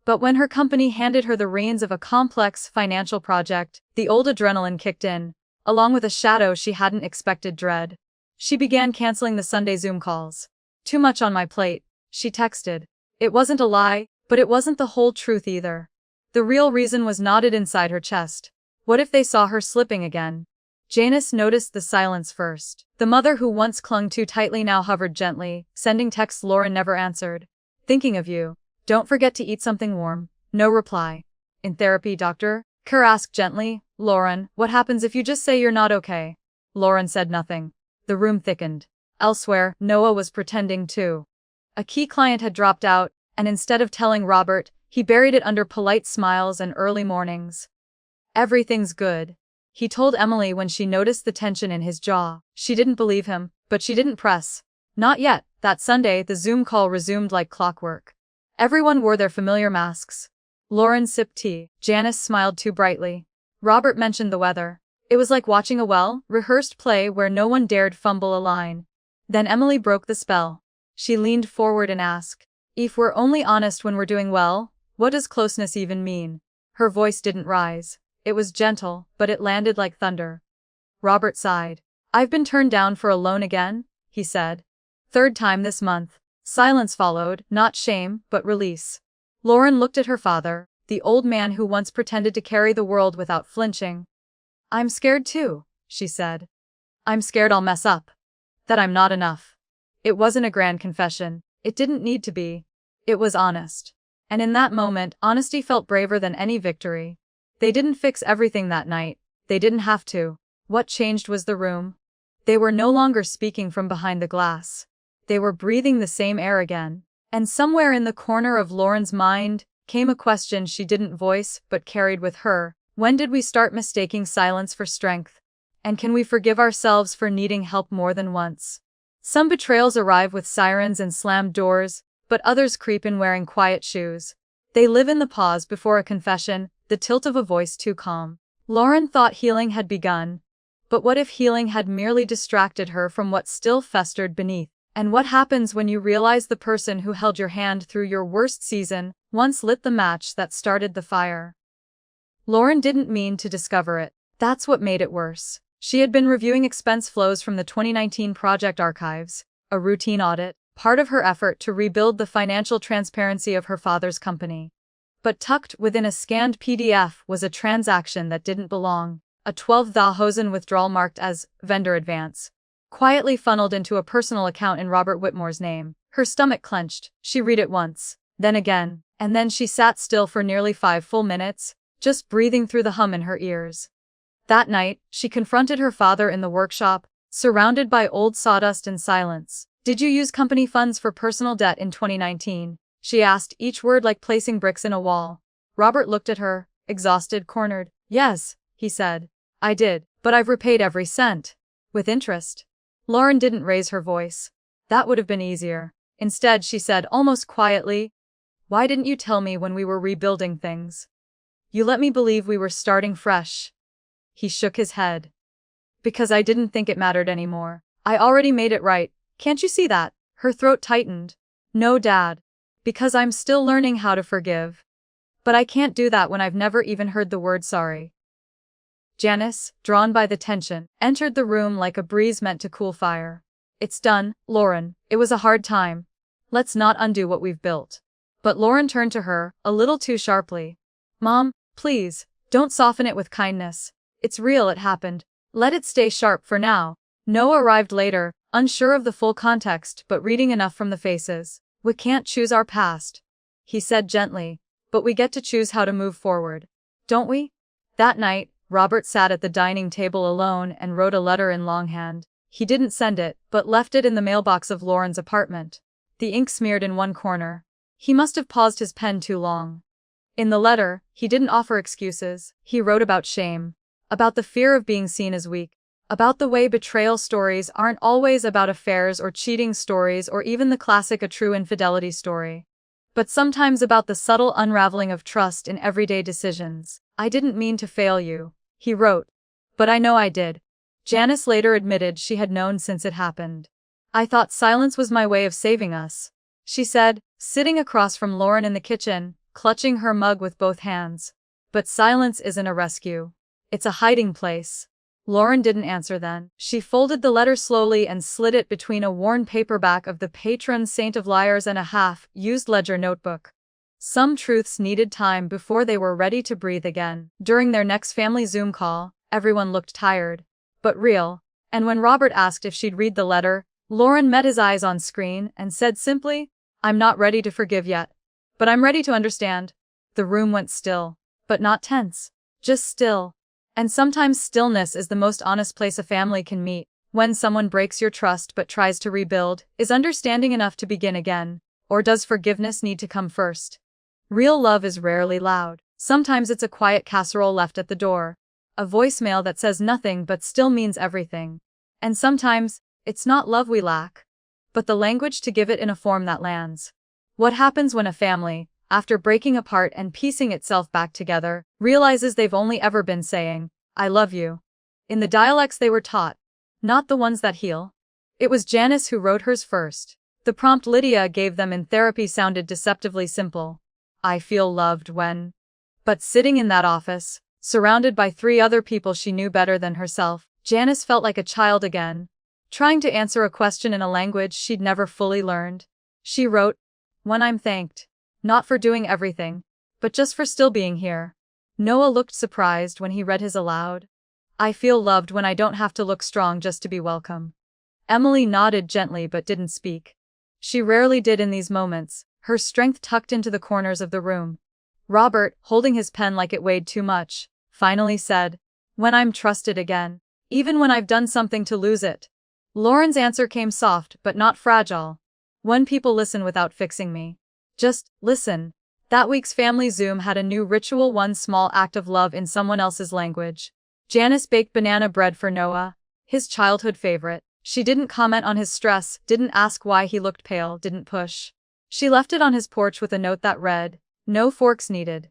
But when her company handed her the reins of a complex financial project, the old adrenaline kicked in, along with a shadow she hadn't expected dread. She began canceling the Sunday Zoom calls. Too much on my plate, she texted. It wasn't a lie, but it wasn't the whole truth either. The real reason was knotted inside her chest. What if they saw her slipping again? Janice noticed the silence first. The mother who once clung too tightly now hovered gently, sending texts Lauren never answered. Thinking of you. Don't forget to eat something warm. No reply. In therapy, Dr. Kerr asked gently. Lauren, what happens if you just say you're not okay? Lauren said nothing. The room thickened. Elsewhere, Noah was pretending too. A key client had dropped out, and instead of telling Robert, he buried it under polite smiles and early mornings. Everything's good, he told Emily when she noticed the tension in his jaw. She didn't believe him, but she didn't press. Not yet. That Sunday, the Zoom call resumed like clockwork. Everyone wore their familiar masks. Lauren sipped tea. Janice smiled too brightly. Robert mentioned the weather. It was like watching a well-rehearsed play where no one dared fumble a line. Then Emily broke the spell. She leaned forward and asked, "If we're only honest when we're doing well, what does closeness even mean?" Her voice didn't rise. It was gentle, but it landed like thunder. Robert sighed. "I've been turned down for a loan again," he said. "Third time this month." Silence followed, not shame, but release. Lauren looked at her father, the old man who once pretended to carry the world without flinching. "I'm scared too," she said. "I'm scared I'll mess up. That I'm not enough." It wasn't a grand confession. It didn't need to be. It was honest. And in that moment, honesty felt braver than any victory. They didn't fix everything that night. They didn't have to. What changed was the room. They were no longer speaking from behind the glass. They were breathing the same air again. And somewhere in the corner of Lauren's mind came a question she didn't voice but carried with her. When did we start mistaking silence for strength? And can we forgive ourselves for needing help more than once? Some betrayals arrive with sirens and slammed doors, but others creep in wearing quiet shoes. They live in the pause before a confession, the tilt of a voice too calm. Lauren thought healing had begun. But what if healing had merely distracted her from what still festered beneath? And what happens when you realize the person who held your hand through your worst season once lit the match that started the fire? Lauren didn't mean to discover it. That's what made it worse. She had been reviewing expense flows from the 2019 project archives, a routine audit, part of her effort to rebuild the financial transparency of her father's company. But tucked within a scanned PDF was a transaction that didn't belong, a 12,000 withdrawal marked as vendor advance, quietly funneled into a personal account in Robert Whitmore's name. Her stomach clenched. She read it once, then again, and then she sat still for nearly 5 full minutes, just breathing through the hum in her ears. That night, she confronted her father in the workshop, surrounded by old sawdust and silence. "Did you use company funds for personal debt in 2019? She asked, each word like placing bricks in a wall. Robert looked at her, exhausted, cornered. "Yes," he said. "I did, but I've repaid every cent. With interest." Lauren didn't raise her voice. That would have been easier. Instead, she said almost quietly, "Why didn't you tell me when we were rebuilding things? You let me believe we were starting fresh." He shook his head. "Because I didn't think it mattered anymore. I already made it right. Can't you see that?" Her throat tightened. "No, Dad. Because I'm still learning how to forgive. But I can't do that when I've never even heard the word sorry." Janice, drawn by the tension, entered the room like a breeze meant to cool fire. "It's done, Lauren. It was a hard time. Let's not undo what we've built." But Lauren turned to her, a little too sharply. "Mom, please, don't soften it with kindness. It's real, it happened. Let it stay sharp for now." Noah arrived later, unsure of the full context but reading enough from the faces. "We can't choose our past," he said gently, "but we get to choose how to move forward. Don't we?" That night, Robert sat at the dining table alone and wrote a letter in longhand. He didn't send it, but left it in the mailbox of Lauren's apartment. The ink smeared in one corner. He must have paused his pen too long. In the letter, he didn't offer excuses. He wrote about shame, about the fear of being seen as weak, about the way betrayal stories aren't always about affairs or cheating stories or even the classic a true infidelity story, but sometimes about the subtle unraveling of trust in everyday decisions. "I didn't mean to fail you," he wrote, "but I know I did." Janice later admitted she had known since it happened. "I thought silence was my way of saving us," she said, sitting across from Lauren in the kitchen, clutching her mug with both hands. "But silence isn't a rescue. It's a hiding place." Lauren didn't answer then. She folded the letter slowly and slid it between a worn paperback of the patron saint of liars and a half-used ledger notebook. Some truths needed time before they were ready to breathe again. During their next family Zoom call, everyone looked tired, but real, and when Robert asked if she'd read the letter, Lauren met his eyes on screen and said simply, "I'm not ready to forgive yet, but I'm ready to understand." The room went still, but not tense, just still. And sometimes stillness is the most honest place a family can meet. When someone breaks your trust but tries to rebuild, is understanding enough to begin again? Or does forgiveness need to come first? Real love is rarely loud. Sometimes it's a quiet casserole left at the door, a voicemail that says nothing but still means everything. And sometimes, it's not love we lack, but the language to give it in a form that lands. What happens when a family, after breaking apart and piecing itself back together, realizes they've only ever been saying, "I love you," in the dialects they were taught, not the ones that heal? It was Janice who wrote hers first. The prompt Lydia gave them in therapy sounded deceptively simple. I feel loved when. But sitting in that office, surrounded by 3 other people she knew better than herself, Janice felt like a child again, trying to answer a question in a language she'd never fully learned. She wrote, when I'm thanked. Not for doing everything, but just for still being here. Noah looked surprised when he read his aloud. I feel loved when I don't have to look strong just to be welcome. Emily nodded gently but didn't speak. She rarely did in these moments, her strength tucked into the corners of the room. Robert, holding his pen like it weighed too much, finally said, when I'm trusted again. Even when I've done something to lose it. Lauren's answer came soft but not fragile. When people listen without fixing me. Just listen. That week's family Zoom had a new ritual, one small act of love in someone else's language. Janice baked banana bread for Noah, his childhood favorite. She didn't comment on his stress, didn't ask why he looked pale, didn't push. She left it on his porch with a note that read, no forks needed.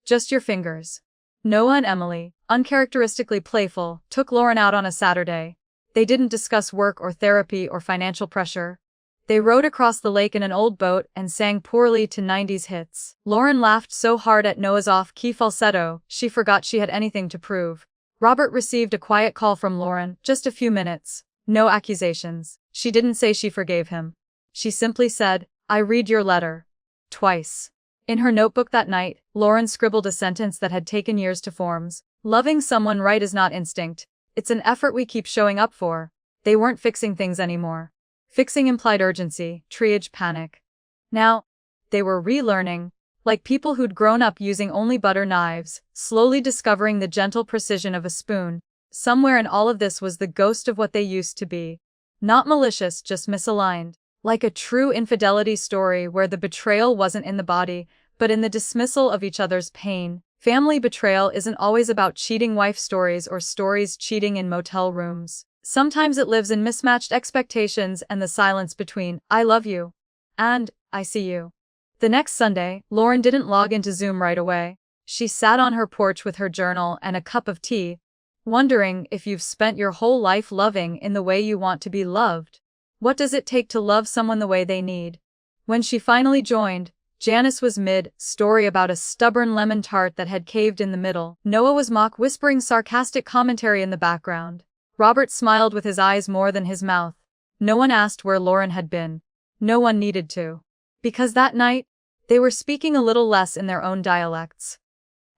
Just your fingers. Noah and Emily, uncharacteristically playful, took Lauren out on a Saturday. They didn't discuss work or therapy or financial pressure. They rowed across the lake in an old boat and sang poorly to 90s hits. Lauren laughed so hard at Noah's off-key falsetto, she forgot she had anything to prove. Robert received a quiet call from Lauren, just a few minutes. No accusations. She didn't say she forgave him. She simply said, I read your letter. Twice. In her notebook that night, Lauren scribbled a sentence that had taken years to form. Loving someone right is not instinct. It's an effort we keep showing up for. They weren't fixing things anymore. Fixing implied urgency, triage, panic. Now, they were relearning, like people who'd grown up using only butter knives, slowly discovering the gentle precision of a spoon. Somewhere in all of this was the ghost of what they used to be. Not malicious, just misaligned. Like a true infidelity story where the betrayal wasn't in the body, but in the dismissal of each other's pain. Family betrayal isn't always about cheating wife stories or stories cheating in motel rooms. Sometimes it lives in mismatched expectations and the silence between, I love you, and, I see you. The next Sunday, Lauren didn't log into Zoom right away. She sat on her porch with her journal and a cup of tea, wondering if you've spent your whole life loving in the way you want to be loved. What does it take to love someone the way they need? When she finally joined, Janice was mid-story about a stubborn lemon tart that had caved in the middle. Noah was whispering sarcastic commentary in the background. Robert smiled with his eyes more than his mouth. No one asked where Lauren had been. No one needed to. Because that night, they were speaking a little less in their own dialects.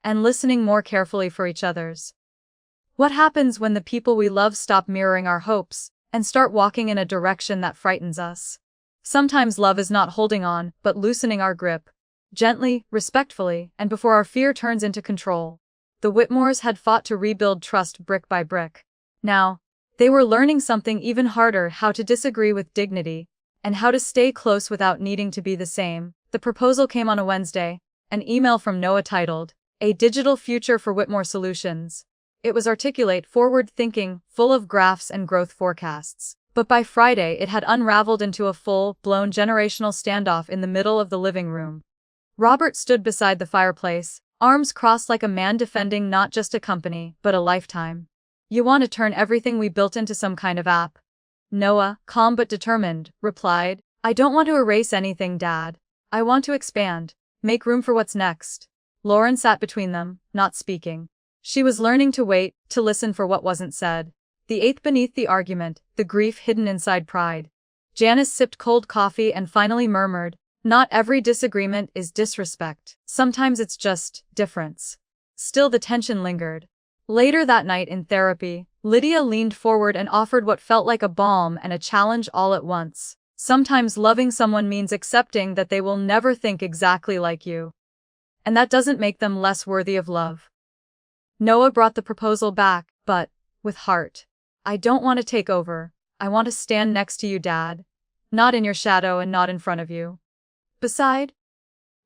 And listening more carefully for each other's. What happens when the people we love stop mirroring our hopes and start walking in a direction that frightens us? Sometimes love is not holding on, but loosening our grip. Gently, respectfully, and before our fear turns into control. The Whitmores had fought to rebuild trust brick by brick. Now, they were learning something even harder: how to disagree with dignity, and how to stay close without needing to be the same. The proposal came on a Wednesday, an email from Noah titled, A Digital Future for Whitmore Solutions. It was articulate, forward-thinking, full of graphs and growth forecasts. But by Friday it had unraveled into a full-blown generational standoff in the middle of the living room. Robert stood beside the fireplace, arms crossed like a man defending not just a company, but a lifetime. You want to turn everything we built into some kind of app? Noah, calm but determined, replied, I don't want to erase anything, Dad. I want to expand. Make room for what's next. Lauren sat between them, not speaking. She was learning to wait, to listen for what wasn't said. The eighth beneath the argument, the grief hidden inside pride. Janice sipped cold coffee and finally murmured, not every disagreement is disrespect. Sometimes it's just difference. Still the tension lingered. Later that night in therapy, Lydia leaned forward and offered what felt like a balm and a challenge all at once. Sometimes loving someone means accepting that they will never think exactly like you. And that doesn't make them less worthy of love. Noah brought the proposal back, but with heart. I don't want to take over. I want to stand next to you, Dad. Not in your shadow and not in front of you. Beside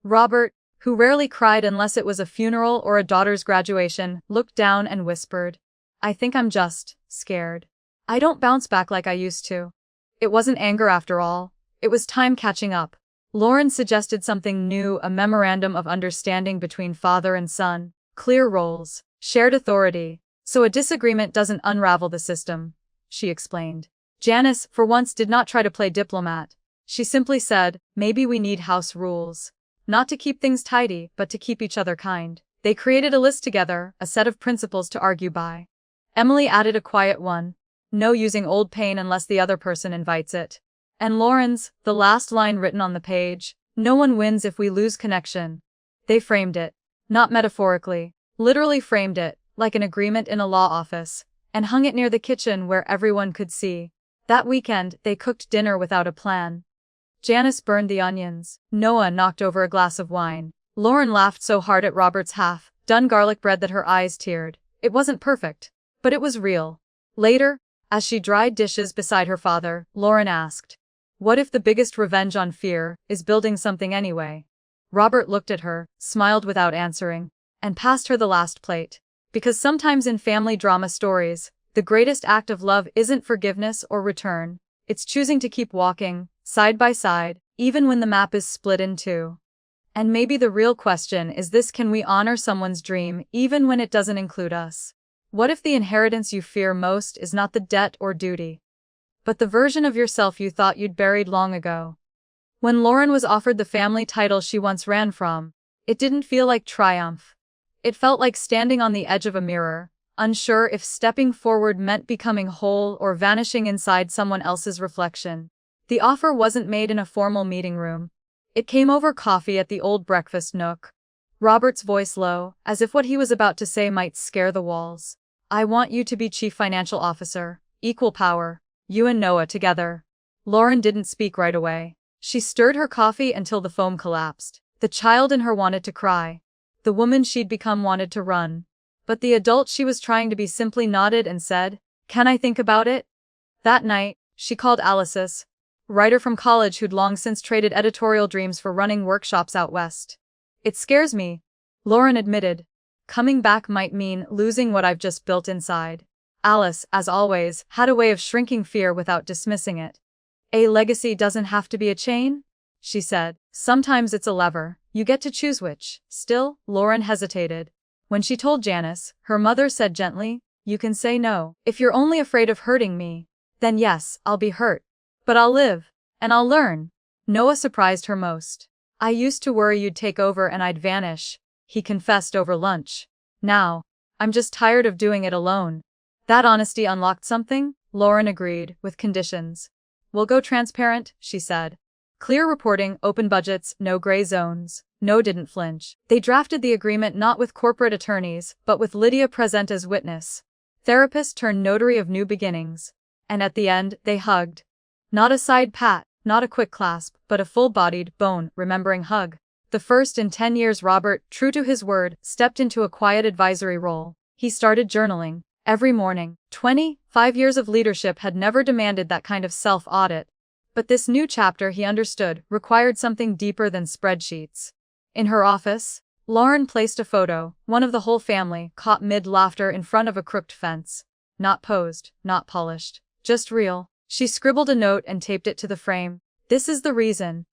Robert, who rarely cried unless it was a funeral or a daughter's graduation, looked down and whispered, I think I'm just scared. I don't bounce back like I used to. It wasn't anger after all. It was time catching up. Lauren suggested something new, a memorandum of understanding between father and son, clear roles, shared authority, so a disagreement doesn't unravel the system, she explained. Janice, for once, did not try to play diplomat. She simply said, maybe we need house rules. Not to keep things tidy, but to keep each other kind. They created a list together, a set of principles to argue by. Emily added a quiet one. No using old pain unless the other person invites it. And Lauren's, the last line written on the page, no one wins if we lose connection. They framed it. Not metaphorically. Literally framed it, like an agreement in a law office, and hung it near the kitchen where everyone could see. That weekend, they cooked dinner without a plan. Janice burned the onions. Noah knocked over a glass of wine. Lauren laughed so hard at Robert's half-done garlic bread that her eyes teared. It wasn't perfect, but it was real. Later, as she dried dishes beside her father, Lauren asked, "What if the biggest revenge on fear is building something anyway?" Robert looked at her, smiled without answering, and passed her the last plate. Because sometimes in family drama stories, the greatest act of love isn't forgiveness or return. It's choosing to keep walking, side by side, even when the map is split in two. And maybe the real question is this: can we honor someone's dream even when it doesn't include us? What if the inheritance you fear most is not the debt or duty, but the version of yourself you thought you'd buried long ago? When Lauren was offered the family title she once ran from, it didn't feel like triumph. It felt like standing on the edge of a mirror, unsure if stepping forward meant becoming whole or vanishing inside someone else's reflection. The offer wasn't made in a formal meeting room. It came over coffee at the old breakfast nook. Robert's voice low, as if what he was about to say might scare the walls. "I want you to be chief financial officer. Equal power. You and Noah together." Lauren didn't speak right away. She stirred her coffee until the foam collapsed. The child in her wanted to cry. The woman she'd become wanted to run. But the adult she was trying to be simply nodded and said, "Can I think about it?" That night, she called Alice, writer from college who'd long since traded editorial dreams for running workshops out west. "It scares me," Lauren admitted. "Coming back might mean losing what I've just built inside." Alice, as always, had a way of shrinking fear without dismissing it. "A legacy doesn't have to be a chain," she said. "Sometimes it's a lever. You get to choose which." Still, Lauren hesitated. When she told Janice, her mother said gently, "You can say no. If you're only afraid of hurting me, then yes, I'll be hurt. But I'll live. And I'll learn." Noah surprised her most. "I used to worry you'd take over and I'd vanish," he confessed over lunch. "Now, I'm just tired of doing it alone." That honesty unlocked something, Lauren agreed, with conditions. "We'll go transparent," she said. "Clear reporting, open budgets, no gray zones." No didn't flinch. They drafted the agreement not with corporate attorneys, but with Lydia present as witness. Therapist turned notary of new beginnings. And at the end, they hugged. Not a side pat, not a quick clasp, but a full-bodied, bone-remembering hug. The first in 10 years. Robert, true to his word, stepped into a quiet advisory role. He started journaling. Every morning. 25 years of leadership had never demanded that kind of self-audit. But this new chapter, he understood, required something deeper than spreadsheets. In her office, Lauren placed a photo, one of the whole family, caught mid-laughter in front of a crooked fence. Not posed, not polished, just real. She scribbled a note and taped it to the frame. "This is the reason."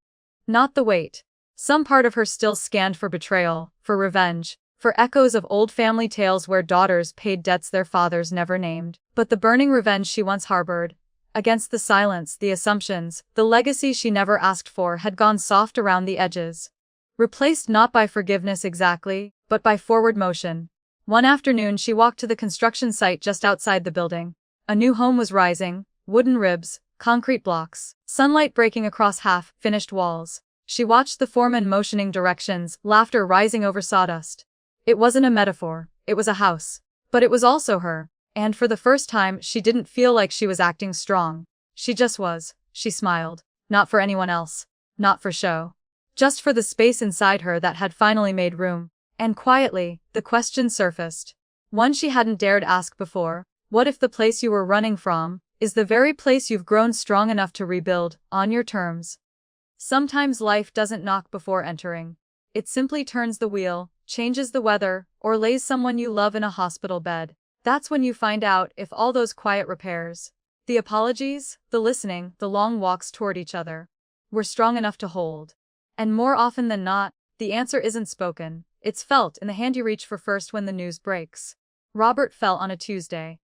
Not the weight. Some part of her still scanned for betrayal, for revenge, for echoes of old family tales where daughters paid debts their fathers never named. But the burning revenge she once harbored, against the silence, the assumptions, the legacy she never asked for, had gone soft around the edges. Replaced not by forgiveness exactly, but by forward motion. One afternoon she walked to the construction site just outside the building. A new home was rising, wooden ribs, concrete blocks, sunlight breaking across half-finished walls. She watched the foreman motioning directions, laughter rising over sawdust. It wasn't a metaphor, it was a house. But it was also her. And for the first time, she didn't feel like she was acting strong. She just was. She smiled. Not for anyone else. Not for show. Just for the space inside her that had finally made room. And quietly, the question surfaced. One she hadn't dared ask before. What if the place you were running from is the very place you've grown strong enough to rebuild, on your terms? Sometimes life doesn't knock before entering. It simply turns the wheel, changes the weather, or lays someone you love in a hospital bed. That's when you find out if all those quiet repairs, the apologies, the listening, the long walks toward each other, were strong enough to hold. And more often than not, the answer isn't spoken. It's felt in the hand you reach for first when the news breaks. Robert fell on a Tuesday.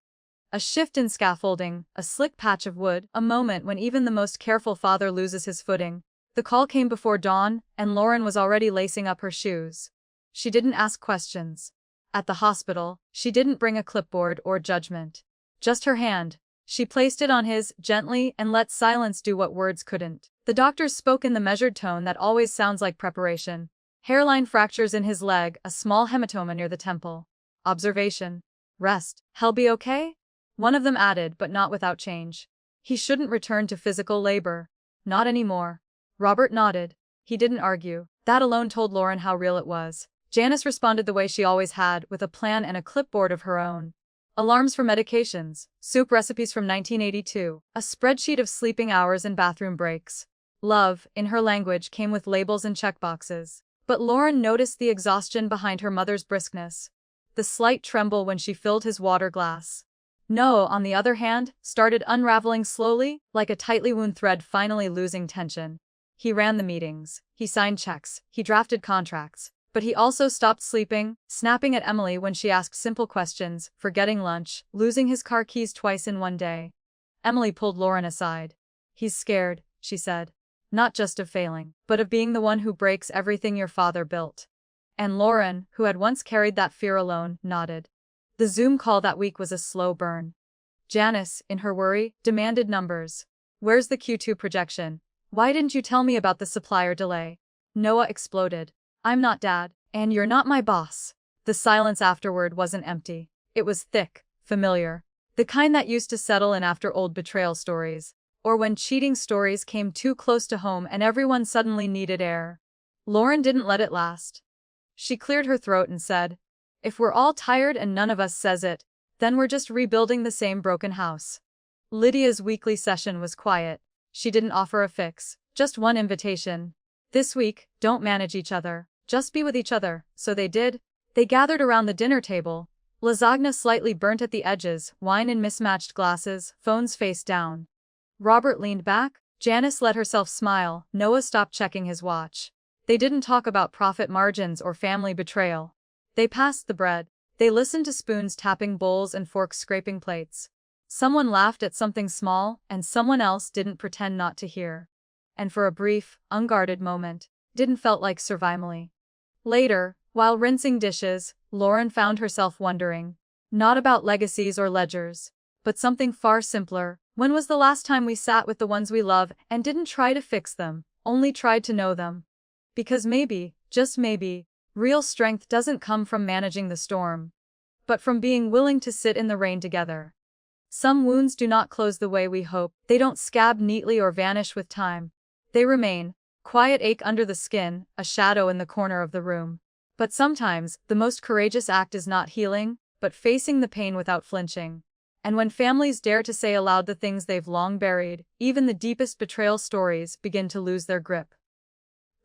A shift in scaffolding, a slick patch of wood, a moment when even the most careful father loses his footing. The call came before dawn, and Lauren was already lacing up her shoes. She didn't ask questions. At the hospital, she didn't bring a clipboard or judgment. Just her hand. She placed it on his, gently, and let silence do what words couldn't. The doctors spoke in the measured tone that always sounds like preparation. Hairline fractures in his leg, a small hematoma near the temple. Observation. Rest. He'll be okay? One of them added, but not without change. He shouldn't return to physical labor. Not anymore. Robert nodded. He didn't argue. That alone told Lauren how real it was. Janice responded the way she always had, with a plan and a clipboard of her own. Alarms for medications, soup recipes from 1982, a spreadsheet of sleeping hours and bathroom breaks. Love, in her language, came with labels and checkboxes. But Lauren noticed the exhaustion behind her mother's briskness. The slight tremble when she filled his water glass. Noah, on the other hand, started unraveling slowly, like a tightly wound thread finally losing tension. He ran the meetings, he signed checks, he drafted contracts. But he also stopped sleeping, snapping at Emily when she asked simple questions, forgetting lunch, losing his car keys twice in one day. Emily pulled Lauren aside. "He's scared," she said. "Not just of failing, but of being the one who breaks everything your father built." And Lauren, who had once carried that fear alone, nodded. The Zoom call that week was a slow burn. Janice, in her worry, demanded numbers. "Where's the Q2 projection? Why didn't you tell me about the supplier delay?" Noah exploded. "I'm not Dad, and you're not my boss." The silence afterward wasn't empty. It was thick, familiar. The kind that used to settle in after old betrayal stories, or when cheating stories came too close to home and everyone suddenly needed air. Lauren didn't let it last. She cleared her throat and said, "If we're all tired and none of us says it, then we're just rebuilding the same broken house." Lydia's weekly session was quiet. She didn't offer a fix, just one invitation. "This week, don't manage each other. Just be with each other." So they did. They gathered around the dinner table. Lasagna slightly burnt at the edges, wine in mismatched glasses, phones face down. Robert leaned back. Janice let herself smile. Noah stopped checking his watch. They didn't talk about profit margins or family betrayal. They passed the bread. They listened to spoons tapping bowls and forks scraping plates. Someone laughed at something small, and someone else didn't pretend not to hear. And for a brief, unguarded moment, didn't felt like survival. Later, while rinsing dishes, Lauren found herself wondering. Not about legacies or ledgers, but something far simpler. When was the last time we sat with the ones we love and didn't try to fix them, only tried to know them? Because maybe, just maybe, real strength doesn't come from managing the storm, but from being willing to sit in the rain together. Some wounds do not close the way we hope. They don't scab neatly or vanish with time. They remain. Quiet ache under the skin, a shadow in the corner of the room. But sometimes, the most courageous act is not healing, but facing the pain without flinching. And when families dare to say aloud the things they've long buried, even the deepest betrayal stories begin to lose their grip.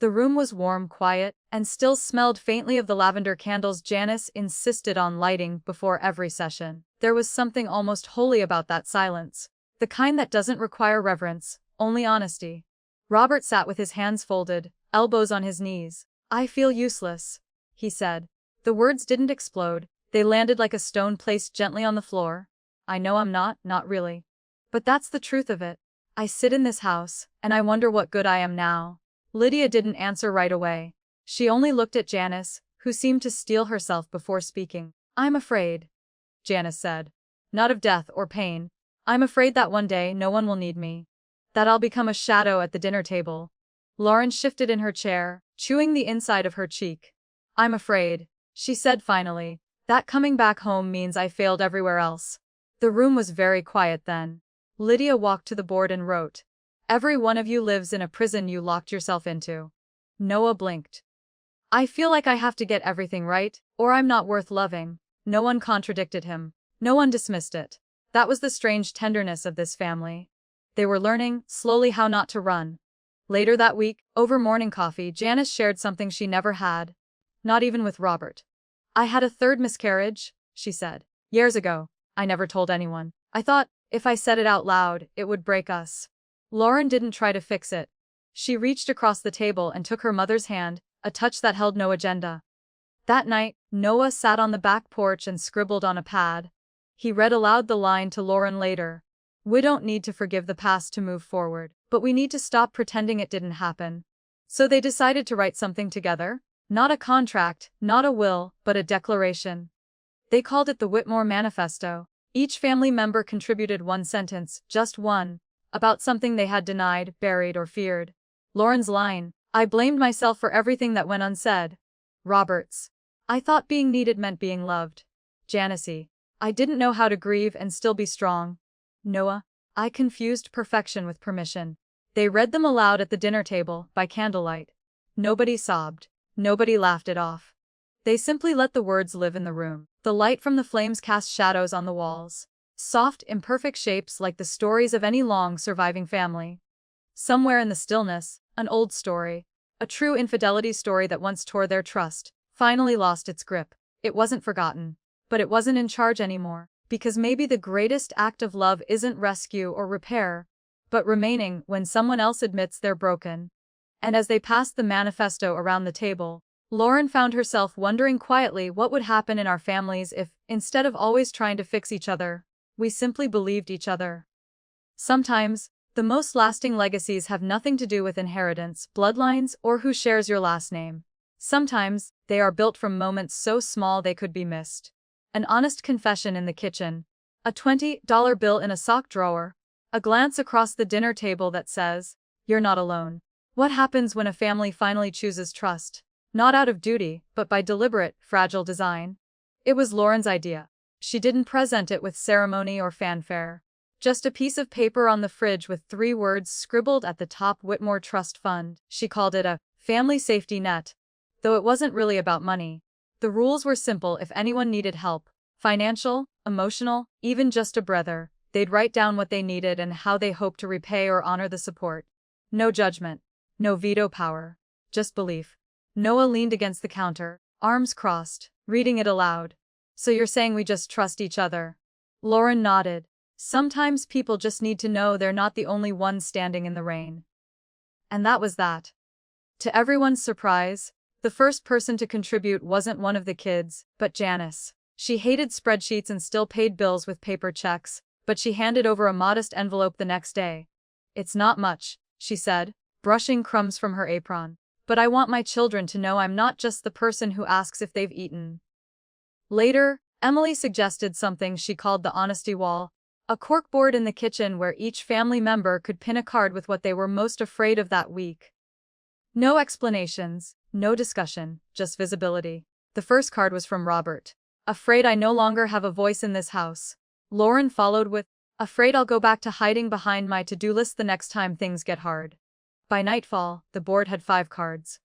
The room was warm, quiet, and still smelled faintly of the lavender candles Janice insisted on lighting before every session. There was something almost holy about that silence. The kind that doesn't require reverence, only honesty. Robert sat with his hands folded, elbows on his knees. "I feel useless," he said. The words didn't explode. They landed like a stone placed gently on the floor. "I know I'm not really. But that's the truth of it. I sit in this house, and I wonder what good I am now." Lydia didn't answer right away. She only looked at Janice, who seemed to steel herself before speaking. "I'm afraid," Janice said. "Not of death or pain. I'm afraid that one day no one will need me. That I'll become a shadow at the dinner table." Lauren shifted in her chair, chewing the inside of her cheek. "I'm afraid," she said finally, "that coming back home means I failed everywhere else." The room was very quiet then. Lydia walked to the board and wrote, "Every one of you lives in a prison you locked yourself into." Noah blinked. "I feel like I have to get everything right, or I'm not worth loving." No one contradicted him. No one dismissed it. That was the strange tenderness of this family. They were learning, slowly, how not to run. Later that week, over morning coffee, Janice shared something she never had. Not even with Robert. "I had a third miscarriage," she said. "Years ago. I never told anyone. I thought, if I said it out loud, it would break us." Lauren didn't try to fix it. She reached across the table and took her mother's hand, a touch that held no agenda. That night, Noah sat on the back porch and scribbled on a pad. He read aloud the line to Lauren later. We don't need to forgive the past to move forward, but we need to stop pretending it didn't happen. So they decided to write something together. Not a contract, not a will, but a declaration. They called it the Whitmore Manifesto. Each family member contributed one sentence, just one, about something they had denied, buried, or feared. Lauren's line: I blamed myself for everything that went unsaid. Robert's: I thought being needed meant being loved. Janice: I didn't know how to grieve and still be strong. Noah: I confused perfection with permission. They read them aloud at the dinner table, by candlelight. Nobody sobbed. Nobody laughed it off. They simply let the words live in the room. The light from the flames cast shadows on the walls. Soft, imperfect shapes like the stories of any long surviving family. Somewhere in the stillness, an old story. A true infidelity story that once tore their trust, finally lost its grip. It wasn't forgotten. But it wasn't in charge anymore. Because maybe the greatest act of love isn't rescue or repair, but remaining when someone else admits they're broken. And as they passed the manifesto around the table, Lauren found herself wondering quietly what would happen in our families if, instead of always trying to fix each other, we simply believed each other. Sometimes, the most lasting legacies have nothing to do with inheritance, bloodlines, or who shares your last name. Sometimes, they are built from moments so small they could be missed. An honest confession in the kitchen, a $20 bill in a sock drawer, a glance across the dinner table that says, you're not alone. What happens when a family finally chooses trust? Not out of duty, but by deliberate, fragile design. It was Lauren's idea. She didn't present it with ceremony or fanfare. Just a piece of paper on the fridge with 3 words scribbled at the top: Whitmore Trust Fund. She called it a family safety net. Though it wasn't really about money. The rules were simple: if anyone needed help, financial, emotional, even just a breather, they'd write down what they needed and how they hoped to repay or honor the support. No judgment. No veto power. Just belief. Noah leaned against the counter, arms crossed, reading it aloud. So you're saying we just trust each other? Lauren nodded. Sometimes people just need to know they're not the only one standing in the rain. And that was that. To everyone's surprise, the first person to contribute wasn't one of the kids, but Janice. She hated spreadsheets and still paid bills with paper checks, but she handed over a modest envelope the next day. It's not much, she said, brushing crumbs from her apron. But I want my children to know I'm not just the person who asks if they've eaten. Later, Emily suggested something she called the honesty wall, a corkboard in the kitchen where each family member could pin a card with what they were most afraid of that week. No explanations, no discussion, just visibility. The first card was from Robert. Afraid I no longer have a voice in this house. Lauren followed with, afraid I'll go back to hiding behind my to-do list the next time things get hard. By nightfall, the board had 5 cards.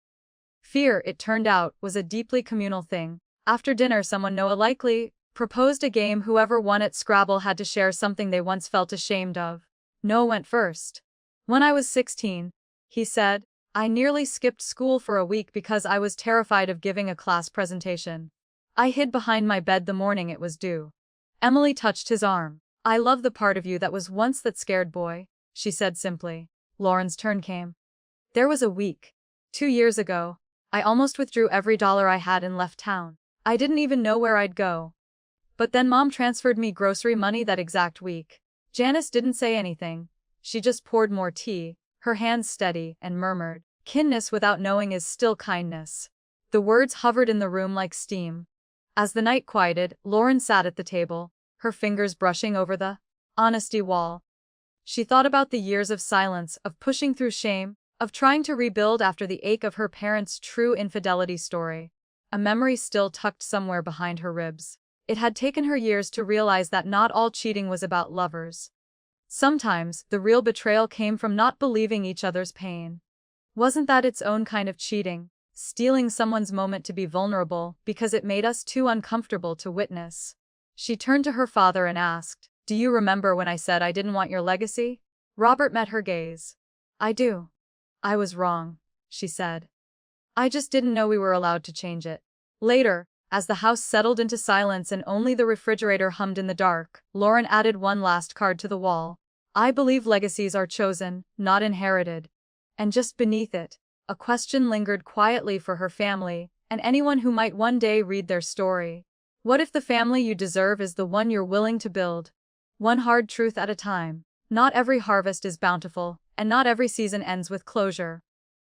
Fear, it turned out, was a deeply communal thing. After dinner, someone Noah likely proposed a game. Whoever won at Scrabble had to share something they once felt ashamed of. Noah went first. When I was 16, he said, I nearly skipped school for a week because I was terrified of giving a class presentation. I hid behind my bed the morning it was due. Emily touched his arm. I love the part of you that was once that scared boy, she said simply. Lauren's turn came. There was a week. 2 years ago, I almost withdrew every dollar I had and left town. I didn't even know where I'd go. But then Mom transferred me grocery money that exact week. Janice didn't say anything. She just poured more tea, her hands steady, and murmured, kindness without knowing is still kindness. The words hovered in the room like steam. As the night quieted, Lauren sat at the table, her fingers brushing over the honesty wall. She thought about the years of silence, of pushing through shame, of trying to rebuild after the ache of her parents' true infidelity story. A memory still tucked somewhere behind her ribs. It had taken her years to realize that not all cheating was about lovers. Sometimes, the real betrayal came from not believing each other's pain. Wasn't that its own kind of cheating? Stealing someone's moment to be vulnerable because it made us too uncomfortable to witness. She turned to her father and asked, do you remember when I said I didn't want your legacy? Robert met her gaze. I do. I was wrong, she said. I just didn't know we were allowed to change it. Later, as the house settled into silence and only the refrigerator hummed in the dark, Lauren added one last card to the wall. I believe legacies are chosen, not inherited. And just beneath it, a question lingered quietly for her family, and anyone who might one day read their story. What if the family you deserve is the one you're willing to build? One hard truth at a time. Not every harvest is bountiful, and not every season ends with closure.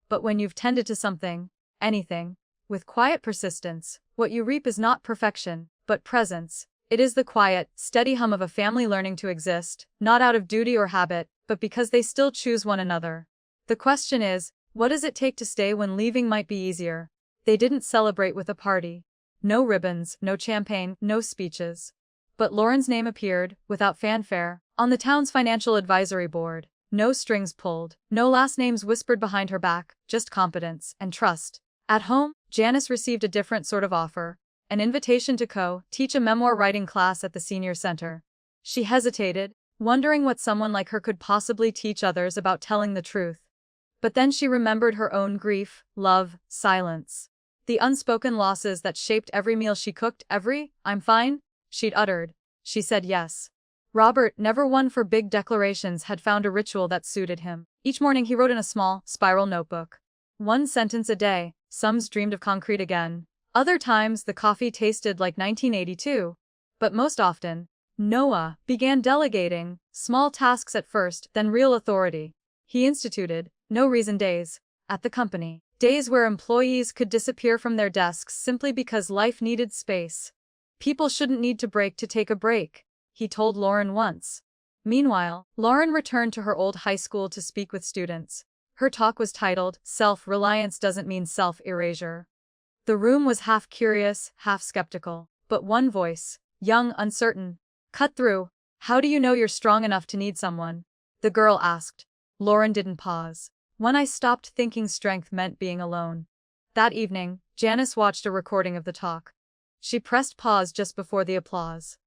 But when you've tended to something, anything, with quiet persistence, what you reap is not perfection, but presence. It is the quiet, steady hum of a family learning to exist, not out of duty or habit, but because they still choose one another. The question is, what does it take to stay when leaving might be easier? They didn't celebrate with a party. No ribbons, no champagne, no speeches. But Lauren's name appeared, without fanfare, on the town's financial advisory board. No strings pulled, no last names whispered behind her back, just competence and trust. At home, Janice received a different sort of offer. An invitation to teach a memoir writing class at the senior center. She hesitated, wondering what someone like her could possibly teach others about telling the truth. But then she remembered her own grief, love, silence. The unspoken losses that shaped every meal she cooked, "I'm fine," she'd uttered. She said yes. Robert, never one for big declarations, had found a ritual that suited him. Each morning he wrote in a small, spiral notebook. One sentence a day. Some dreamed of concrete again. Other times the coffee tasted like 1982. But most often, Noah began delegating, small tasks at first, then real authority. He instituted no reason days at the company. Days where employees could disappear from their desks simply because life needed space. People shouldn't need to break to take a break, he told Lauren once. Meanwhile, Lauren returned to her old high school to speak with students. Her talk was titled, "Self-Reliance Doesn't Mean Self-Erasure." The room was half curious, half skeptical. But one voice, young, uncertain, cut through. "How do you know you're strong enough to need someone?" the girl asked. Lauren didn't pause. "When I stopped thinking strength meant being alone." That evening, Janice watched a recording of the talk. She pressed pause just before the applause.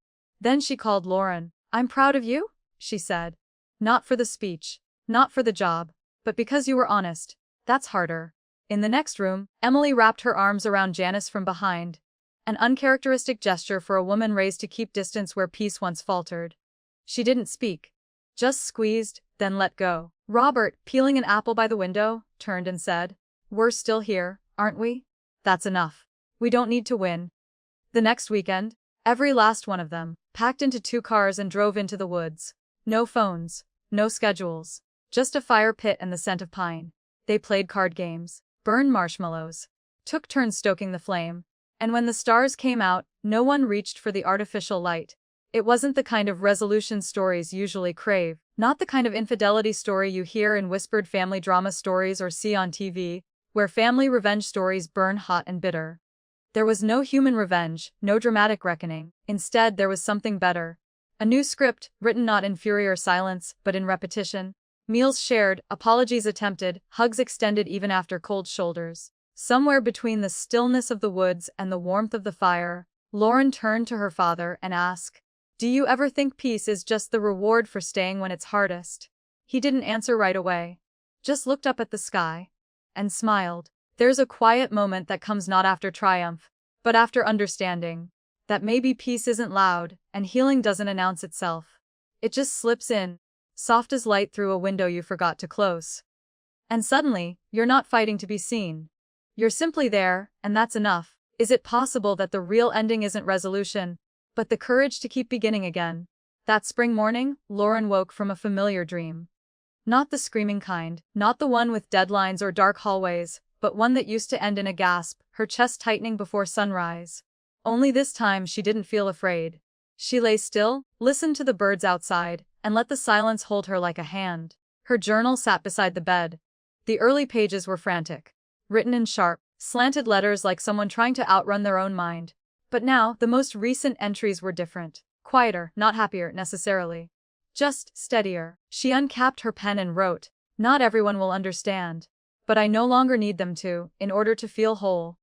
Then she called Lauren. "I'm proud of you," she said. "Not for the speech, not for the job, but because you were honest. That's harder." In the next room, Emily wrapped her arms around Janice from behind. An uncharacteristic gesture for a woman raised to keep distance where peace once faltered. She didn't speak. Just squeezed, then let go. Robert, peeling an apple by the window, turned and said, "We're still here, aren't we? That's enough. We don't need to win." The next weekend, every last one of them, packed into 2 cars and drove into the woods. No phones, no schedules, just a fire pit and the scent of pine. They played card games, burned marshmallows, took turns stoking the flame, and when the stars came out, no one reached for the artificial light. It wasn't the kind of resolution stories usually crave, not the kind of infidelity story you hear in whispered family drama stories or see on TV, where family revenge stories burn hot and bitter. There was no human revenge, no dramatic reckoning. Instead, there was something better. A new script, written not in fury or silence, but in repetition. Meals shared, apologies attempted, hugs extended even after cold shoulders. Somewhere between the stillness of the woods and the warmth of the fire, Lauren turned to her father and asked, "Do you ever think peace is just the reward for staying when it's hardest?" He didn't answer right away. Just looked up at the sky and smiled. There's a quiet moment that comes not after triumph, but after understanding. That maybe peace isn't loud, and healing doesn't announce itself. It just slips in, soft as light through a window you forgot to close. And suddenly, you're not fighting to be seen. You're simply there, and that's enough. Is it possible that the real ending isn't resolution, but the courage to keep beginning again? That spring morning, Lauren woke from a familiar dream. Not the screaming kind, not the one with deadlines or dark hallways, but one that used to end in a gasp, her chest tightening before sunrise. Only this time she didn't feel afraid. She lay still, listened to the birds outside, and let the silence hold her like a hand. Her journal sat beside the bed. The early pages were frantic, written in sharp, slanted letters like someone trying to outrun their own mind. But now, the most recent entries were different. Quieter, not happier, necessarily. Just steadier. She uncapped her pen and wrote, "Not everyone will understand. But I no longer need them to, in order to feel whole."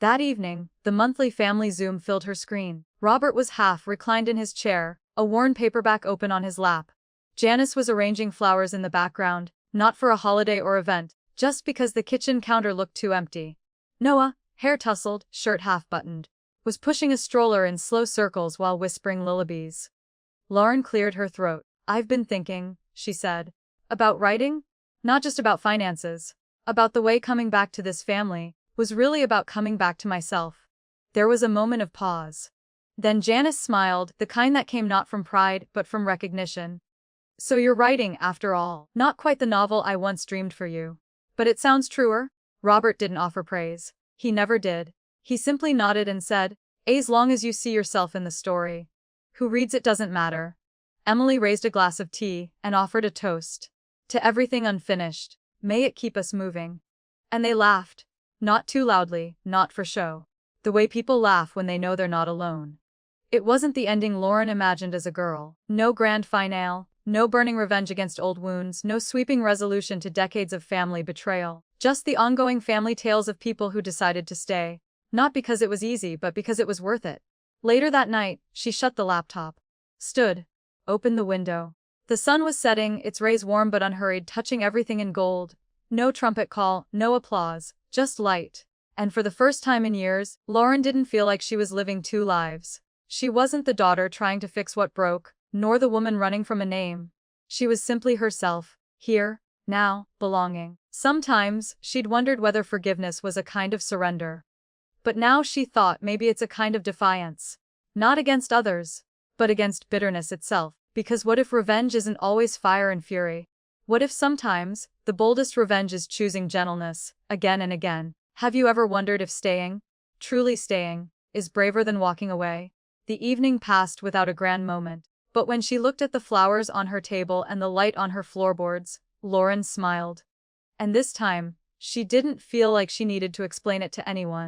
That evening, the monthly family Zoom filled her screen. Robert was half reclined in his chair, a worn paperback open on his lap. Janice was arranging flowers in the background, not for a holiday or event, just because the kitchen counter looked too empty. Noah, hair tousled, shirt half-buttoned, was pushing a stroller in slow circles while whispering lullabies. Lauren cleared her throat. "I've been thinking," she said, "about writing? Not just about finances. About the way coming back to this family was really about coming back to myself." There was a moment of pause. Then Janice smiled, the kind that came not from pride, but from recognition. So you're writing, after all. Not quite the novel I once dreamed for you. But it sounds truer? Robert didn't offer praise. He never did. He simply nodded and said, as long as you see yourself in the story. Who reads it doesn't matter. Emily raised a glass of tea and offered a toast. To everything unfinished. May it keep us moving. And they laughed. Not too loudly, not for show. The way people laugh when they know they're not alone. It wasn't the ending Lauren imagined as a girl. No grand finale, no burning revenge against old wounds, no sweeping resolution to decades of family betrayal. Just the ongoing family tales of people who decided to stay. Not because it was easy, but because it was worth it. Later that night, she shut the laptop. Stood. Opened the window. The sun was setting, its rays warm but unhurried, touching everything in gold. No trumpet call, no applause, just light. And for the first time in years, Lauren didn't feel like she was living two lives. She wasn't the daughter trying to fix what broke, nor the woman running from a name. She was simply herself, here, now, belonging. Sometimes, she'd wondered whether forgiveness was a kind of surrender. But now she thought maybe it's a kind of defiance. Not against others, but against bitterness itself. Because what if revenge isn't always fire and fury? What if sometimes, the boldest revenge is choosing gentleness, again and again? Have you ever wondered if staying, truly staying, is braver than walking away? The evening passed without a grand moment. But when she looked at the flowers on her table and the light on her floorboards, Lauren smiled. And this time, she didn't feel like she needed to explain it to anyone.